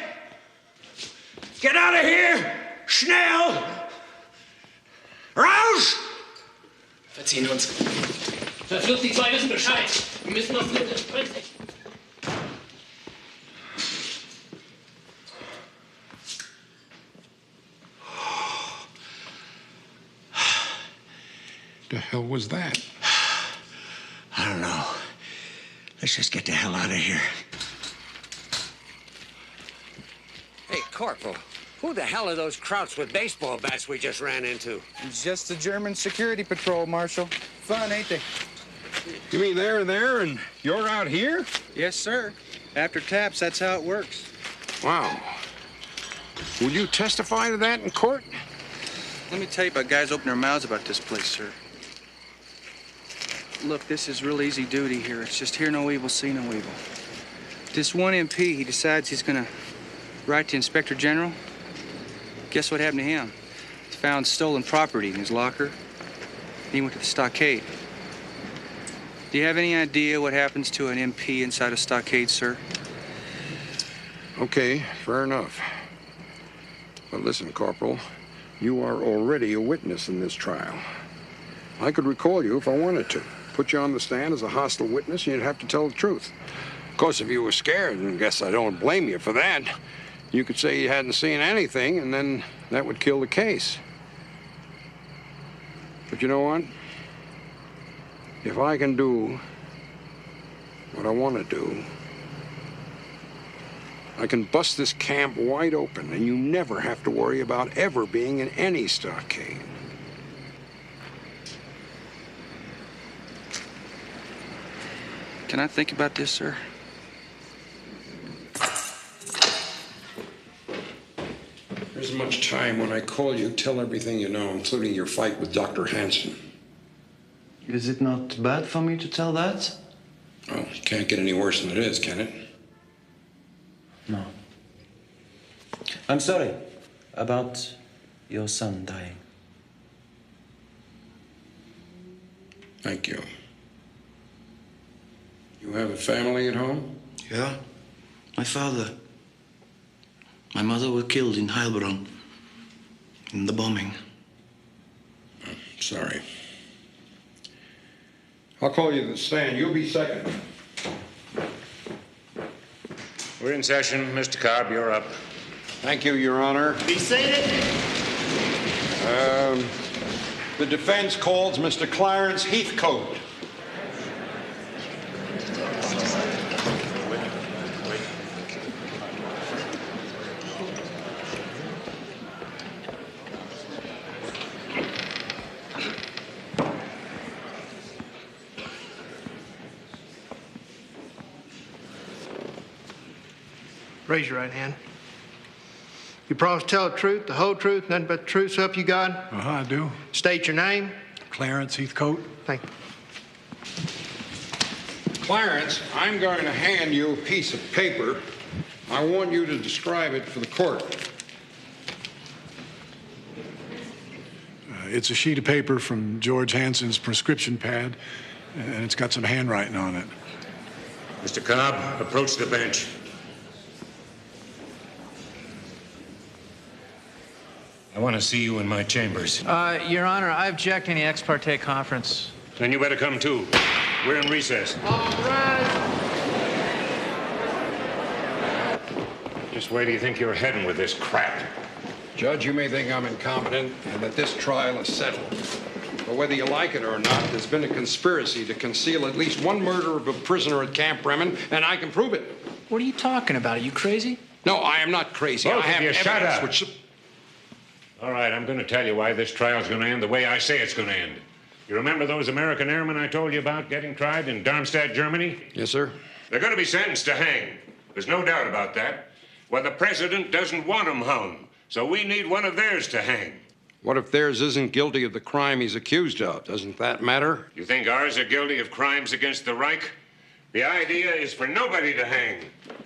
Get out of here! Schnell! Raus! Verziehen uns. Verflucht, die zwei wissen Bescheid. Wir müssen noch Flinte sprechen. The hell was that? I don't know. Let's just get the hell out of here. Hey, Corporal, who the hell are those krauts with baseball bats we just ran into? It's just the German security patrol, Marshal. Fun, ain't they? You mean they're there and you're out here? Yes, sir. After taps, that's how it works. Wow. Will you testify to that in court? Let me tell you about guys opening their mouths about this place, sir. Look, this is real easy duty here. It's just hear no evil, see no evil. This one MP, he decides he's gonna write to Inspector General. Guess what happened to him? He found stolen property in his locker. He went to the stockade. Do you have any idea what happens to an MP inside a stockade, sir? Okay, fair enough. But listen, Corporal, you are already a witness in this trial. I could recall you if I wanted to. Put you on the stand as a hostile witness, and you'd have to tell the truth. Of course, if you were scared, and I guess I don't blame you for that, you could say you hadn't seen anything, and then that would kill the case. But you know what? If I can do what I want to do, I can bust this camp wide open, and you never have to worry about ever being in any stockade. Can I think about this, sir? There isn't much time. When I call you, tell everything you know, including your fight with Dr. Hansen. Is it not bad for me to tell that? Well, it can't get any worse than it is, can it? No. I'm sorry about your son dying. Thank you. You have a family at home? Yeah. My father. My mother were killed in Heilbronn. In the bombing. Sorry. I'll call you to the stand. You'll be second. We're in session. Mr. Cobb, you're up. Thank you, Your Honor. Be seated. The defense calls Mr. Clarence Heathcote. Raise your right hand. You promise to tell the truth, the whole truth, nothing but the truth, so help you God? Uh-huh, I do. State your name. Clarence Heathcote. Thank you. Clarence, I'm going to hand you a piece of paper. I want you to describe it for the court. It's a sheet of paper from George Hansen's prescription pad, and it's got some handwriting on it. Mr. Cobb, approach the bench. I want to see you in my chambers. Your Honor, I object to any ex parte conference. Then you better come too. We're in recess. All right. Just where do you think you're heading with this crap? Judge, you may think I'm incompetent and that this trial is settled. But whether you like it or not, there's been a conspiracy to conceal at least one murder of a prisoner at Camp Bremen, and I can prove it. What are you talking about? Are you crazy? No, I am not crazy. Both I have of you, shut evidence up. which... All right, I'm going to tell you why this trial's going to end the way I say it's going to end. You remember those American airmen I told you about getting tried in Darmstadt, Germany? Yes, sir. They're going to be sentenced to hang. There's no doubt about that. Well, the president doesn't want them hung, so we need one of theirs to hang. What if theirs isn't guilty of the crime he's accused of? Doesn't that matter? You think ours are guilty of crimes against the Reich? The idea is for nobody to hang.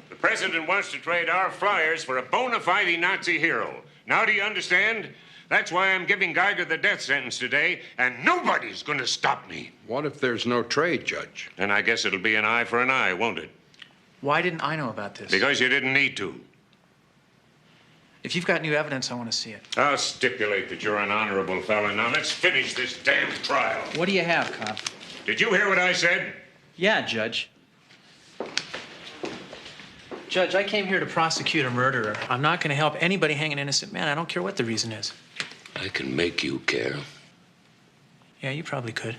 The president wants to trade our flyers for a bona fide Nazi hero. Now do you understand? That's why I'm giving Geiger the death sentence today, and nobody's going to stop me. What if there's no trade, Judge? And I guess it'll be an eye for an eye, won't it? Why didn't I know about this? Because you didn't need to. If you've got new evidence, I want to see it. I'll stipulate that you're an honorable fellow. Now, let's finish this damn trial. What do you have, Cobb? Did you hear what I said? Yeah, Judge. Judge, I came here to prosecute a murderer. I'm not going to help anybody hang an innocent man. I don't care what the reason is. I can make you care. Yeah, you probably could.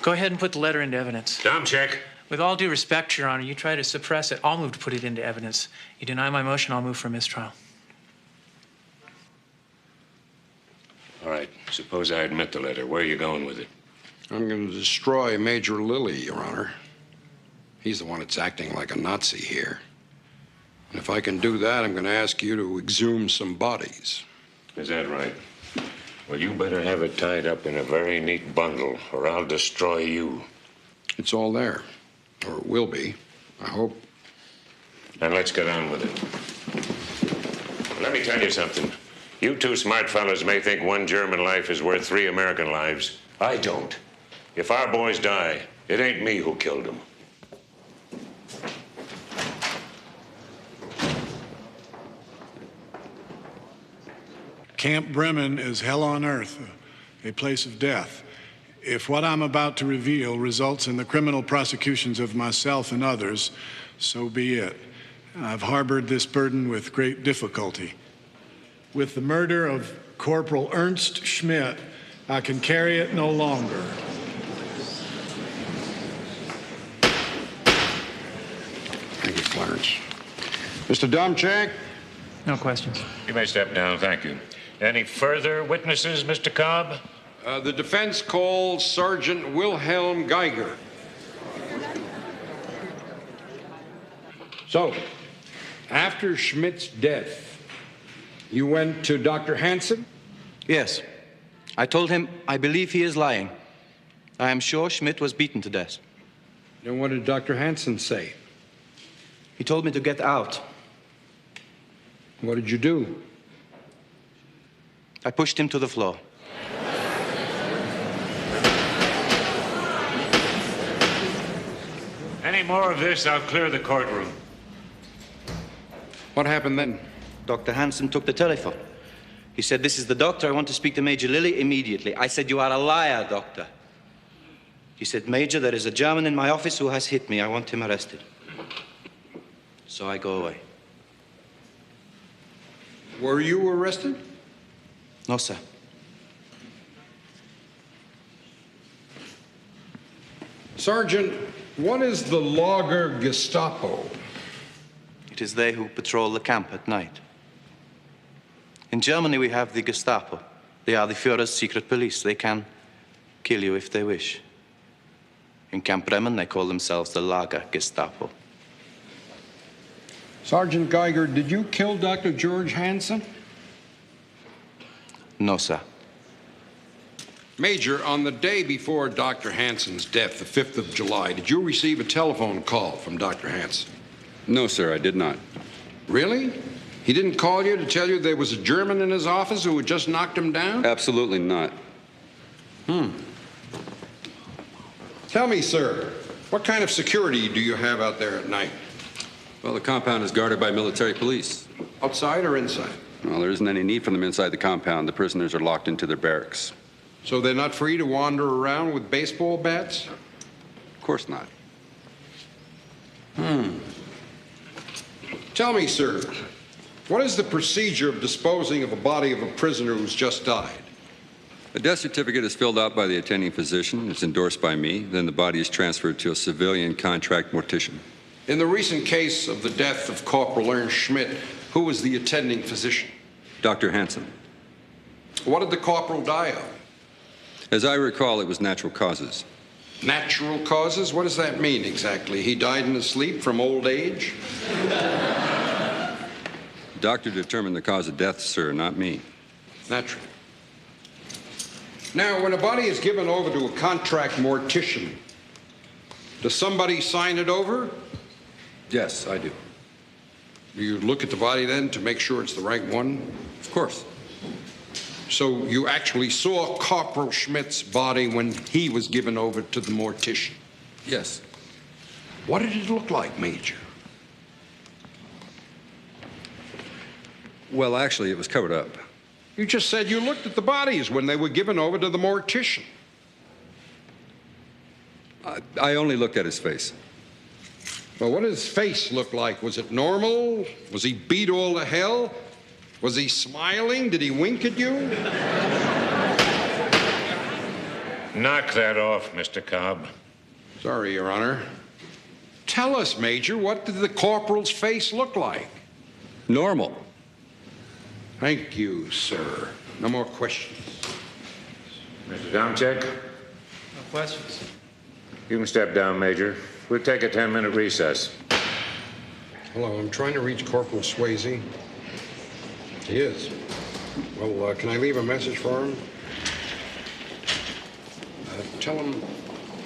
Go ahead and put the letter into evidence. Dumb check. With all due respect, Your Honor, you try to suppress it. I'll move to put it into evidence. You deny my motion, I'll move for mistrial. All right. Suppose I admit the letter. Where are you going with it? I'm going to destroy Major Lilly, Your Honor. He's the one that's acting like a Nazi here. And if I can do that, I'm going to ask you to exhume some bodies. Is that right? Well, you better have it tied up in a very neat bundle, or I'll destroy you. It's all there. Or it will be, I hope. And let's get on with it. Let me tell you something. You two smart fellas may think one German life is worth 3 American lives. I don't. If our boys die, it ain't me who killed them. Camp Bremen is hell on earth, a place of death. If what I'm about to reveal results in the criminal prosecutions of myself and others, so be it. I've harbored this burden with great difficulty. With the murder of Corporal Ernst Schmidt, I can carry it no longer. Thank you, Clarence. Mr. Domchak? No questions. You may step down, thank you. Any further witnesses, Mr. Cobb? The defense calls Sergeant Wilhelm Geiger. So, after Schmidt's death, you went to Dr. Hansen? Yes. I told him I believe he is lying. I am sure Schmidt was beaten to death. Then what did Dr. Hansen say? He told me to get out. What did you do? I pushed him to the floor. Any more of this, I'll clear the courtroom. What happened then? Dr. Hansen took the telephone. He said, "This is the doctor. I want to speak to Major Lilly immediately." I said, "You are a liar, doctor." He said, "Major, there is a German in my office who has hit me. I want him arrested." So I go away. Were you arrested? No, sir. Sergeant, what is the Lager Gestapo? It is they who patrol the camp at night. In Germany, we have the Gestapo. They are the Führer's secret police. They can kill you if they wish. In Camp Bremen, they call themselves the Lager Gestapo. Sergeant Geiger, did you kill Dr. George Hansen? No, sir. Major, on the day before Dr. Hansen's death, the 5th of July, did you receive a telephone call from Dr. Hansen? No, sir, I did not. Really? He didn't call you to tell you there was a German in his office who had just knocked him down? Absolutely not. Tell me, sir, what kind of security do you have out there at night? Well, the compound is guarded by military police. Outside or inside? Well, there isn't any need for them inside the compound. The prisoners are locked into their barracks. So they're not free to wander around with baseball bats? Of course not. Tell me, sir, what is the procedure of disposing of a body of a prisoner who's just died? A death certificate is filled out by the attending physician. It's endorsed by me. Then the body is transferred to a civilian contract mortician. In the recent case of the death of Corporal Ernst Schmidt, who was the attending physician? Dr. Hansen. What did the corporal die of? As I recall, it was natural causes. Natural causes? What does that mean exactly? He died in his sleep from old age? The doctor determined the cause of death, sir, not me. Natural. Now, when a body is given over to a contract mortician, does somebody sign it over? Yes, I do. Do you look at the body then to make sure it's the right one? Of course. So you actually saw Corporal Schmidt's body when he was given over to the mortician? Yes. What did it look like, Major? Well, actually, it was covered up. You just said you looked at the bodies when they were given over to the mortician. I only looked at his face. Well, what did his face look like? Was it normal? Was he beat all to hell? Was he smiling? Did he wink at you? Knock that off, Mr. Cobb. Sorry, Your Honor. Tell us, Major, what did the corporal's face look like? Normal. Thank you, sir. No more questions. Mr. Domchek? No questions. You can step down, Major. We'll take a 10-minute recess. Hello, I'm trying to reach Corporal Swayze. He is. Well, can I leave a message for him? Tell him...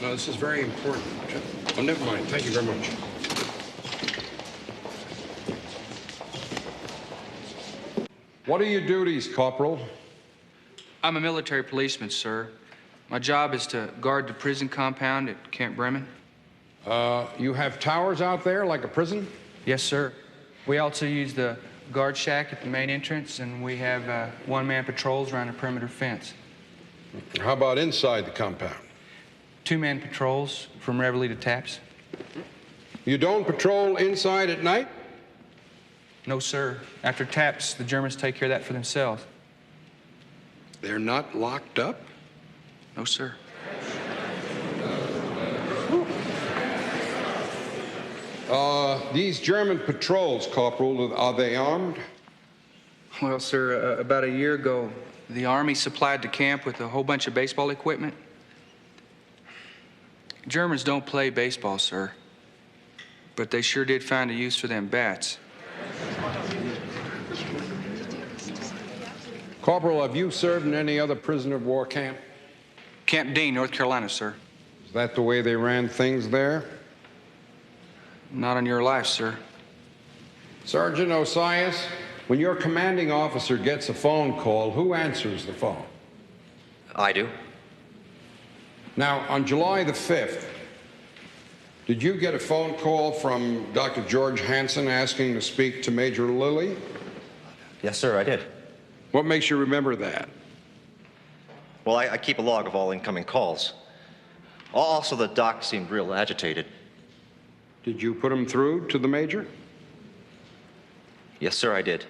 No, this is very important. Oh, never mind. Thank you very much. What are your duties, Corporal? I'm a military policeman, sir. My job is to guard the prison compound at Camp Bremen. You have towers out there like a prison? Yes, sir. We also use the guard shack at the main entrance, and we have one-man patrols around the perimeter fence. How about inside the compound? Two-man patrols from Reveille to Taps. You don't patrol inside at night? No, sir. After Taps, the Germans take care of that for themselves. They're not locked up? No, sir. These German patrols, Corporal, are they armed? Well, sir, about a year ago, the Army supplied the camp with a whole bunch of baseball equipment. Germans don't play baseball, sir, but they sure did find a use for them bats. Corporal, have you served in any other prisoner of war camp? Camp Dean, North Carolina, sir. Is that the way they ran things there? Not on your life, sir. Sergeant Osias, when your commanding officer gets a phone call, who answers the phone? I do. Now, on July the 5th, did you get a phone call from Dr. George Hansen asking to speak to Major Lilly? Yes, sir, I did. What makes you remember that? Well, I keep a log of all incoming calls. Also, the doc seemed real agitated. Did you put him through to the Major? Yes, sir, I did.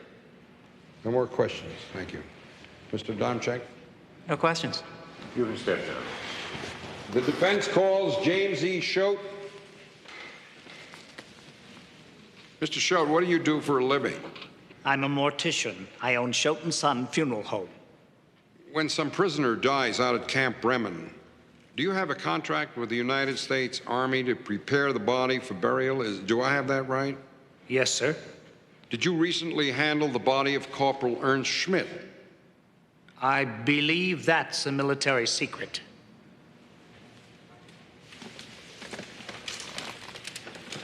No more questions. Thank you. Mr. Domchek? No questions. You can step down. The defense calls James E. Schote. Mr. Schote, what do you do for a living? I'm a mortician. I own Schote & Son Funeral Home. When some prisoner dies out at Camp Bremen, do you have a contract with the United States Army to prepare the body for burial? Do I have that right? Yes, sir. Did you recently handle the body of Corporal Ernst Schmidt? I believe that's a military secret.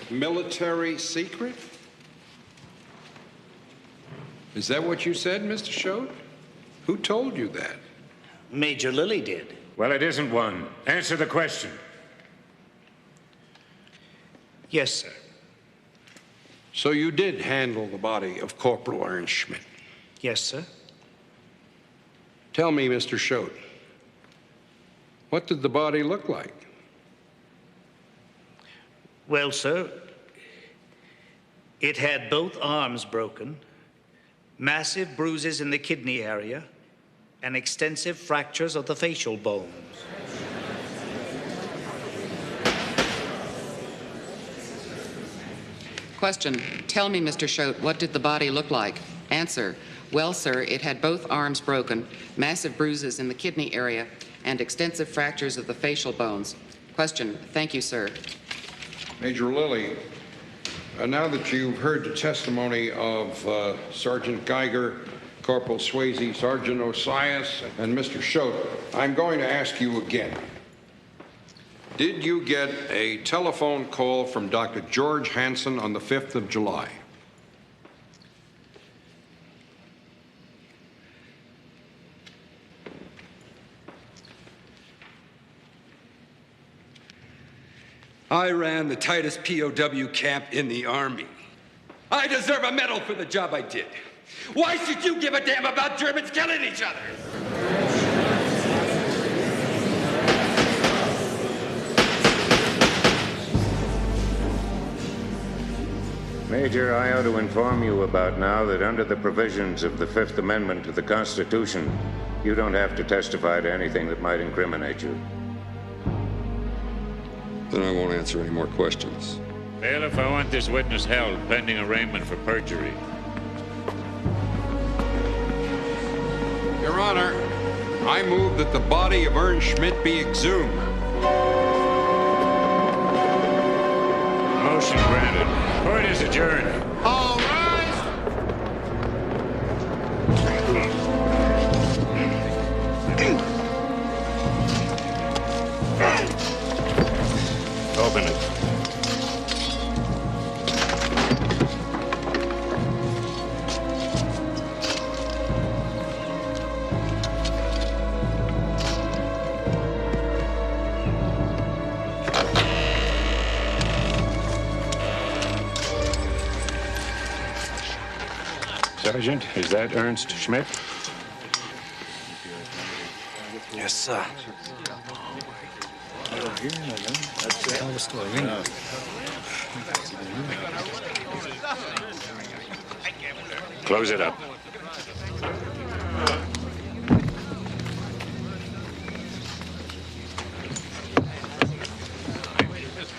Military secret? Is that what you said, Mr. Schote? Who told you that? Major Lilly did. Well, it isn't one. Answer the question. Yes, sir. So you did handle the body of Corporal Ernst Schmidt? Yes, sir. Tell me, Mr. Schote, what did the body look like? Well, sir, it had both arms broken, massive bruises in the kidney area, and extensive fractures of the facial bones. Question. Tell me, Mr. Schote, what did the body look like? Answer: well, sir, it had both arms broken, massive bruises in the kidney area, and extensive fractures of the facial bones. Question: thank you, sir. Major Lilly, now that you've heard the testimony of Sergeant Geiger, Corporal Swayze, Sergeant Osias, and Mr. Schote, I'm going to ask you again. Did you get a telephone call from Dr. George Hansen on the 5th of July? I ran the tightest POW camp in the Army. I deserve a medal for the job I did. Why should you give a damn about Germans killing each other? Major, I ought to inform you about now that under the provisions of the Fifth Amendment to the Constitution, you don't have to testify to anything that might incriminate you. Then I won't answer any more questions. Bailiff, I want this witness held pending arraignment for perjury. Your Honor, I move that the body of Ernst Schmidt be exhumed. Motion granted. Court is adjourned. All rise. Open it. Sergeant, is that Ernst Schmidt? Yes, sir. Close it up.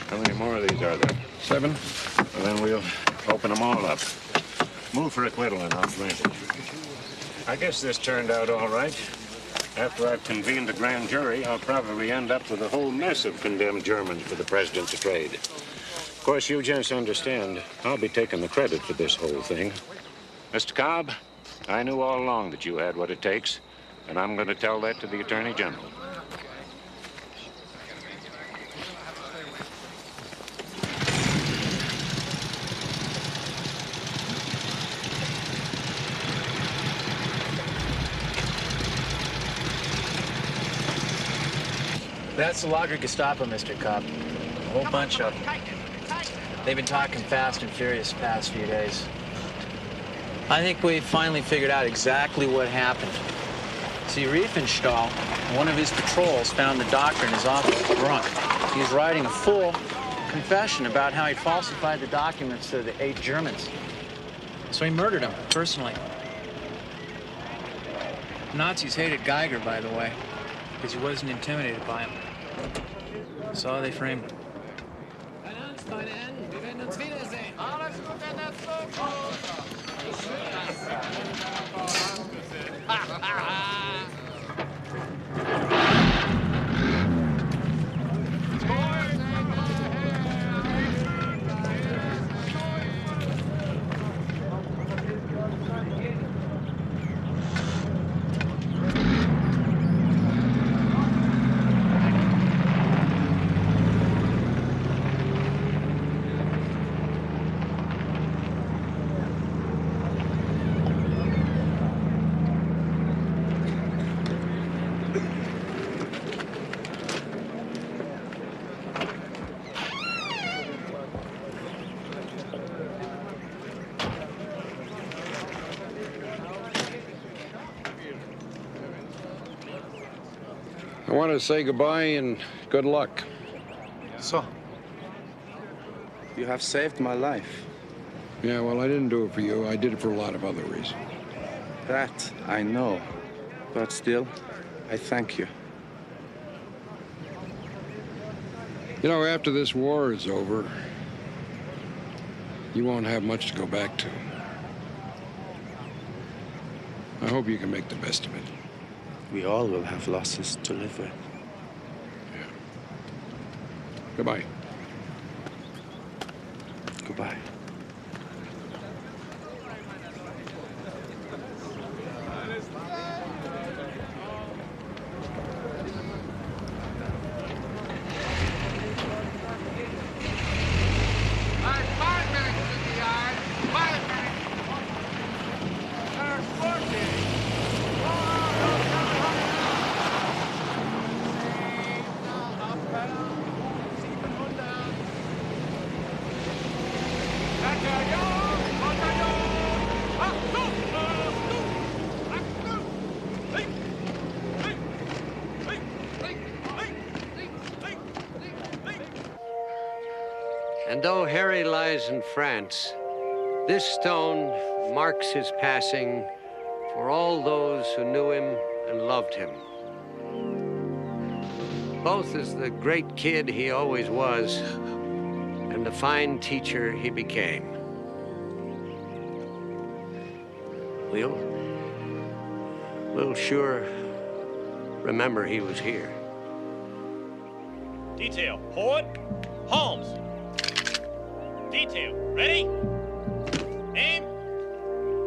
How many more of these are there? 7. Well, then we'll open them all up. Move for acquittal and I'll grant it. I guess this turned out all right. After I've convened a grand jury, I'll probably end up with a whole mess of condemned Germans for the president to trade. Of course, you gents understand, I'll be taking the credit for this whole thing. Mr. Cobb, I knew all along that you had what it takes, and I'm going to tell that to the Attorney General. That's the Lager Gestapo, Mr. Cobb. A whole bunch of them. They've been talking fast and furious the past few days. I think we finally figured out exactly what happened. See, Riefenstahl, one of his patrols, found the doctor in his office drunk. He was writing a full confession about how he falsified the documents to the 8 Germans. So he murdered them, personally. Nazis hated Geiger, by the way, because he wasn't intimidated by him. So they framed him. I want to say goodbye and good luck. So, you have saved my life. Yeah, well, I didn't do it for you. I did it for a lot of other reasons. That I know. But still, I thank you. You know, after this war is over, you won't have much to go back to. I hope you can make the best of it. We all will have losses to live with. Goodbye. Goodbye. And though Harry lies in France, this stone marks his passing for all those who knew him and loved him. Both as the great kid he always was and the fine teacher he became. We'll sure remember he was here. Detail, forward, Holmes. Detail, ready? Aim,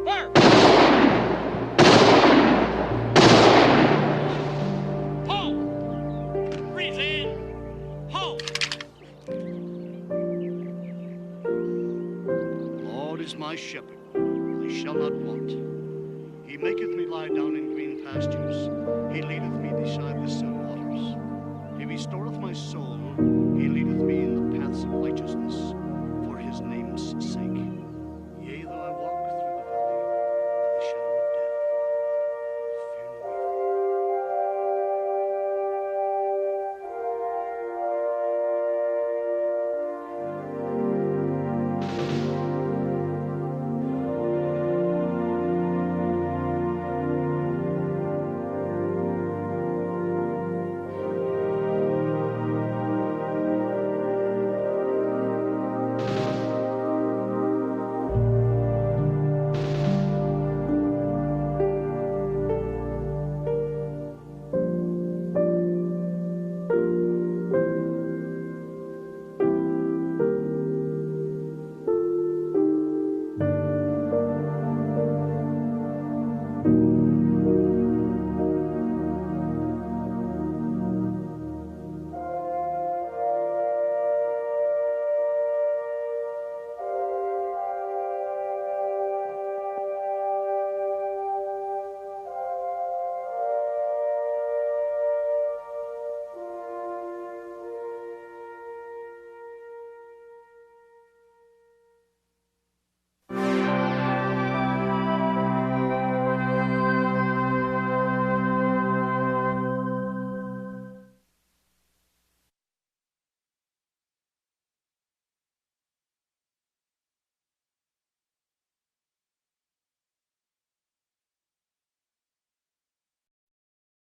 fire! Hold! Freeze in, hold! Lord is my shepherd, I shall not want. He maketh me lie down in green pastures. He leadeth me beside the still waters. He restoreth my soul. He leadeth me in the paths of righteousness for his name's sake.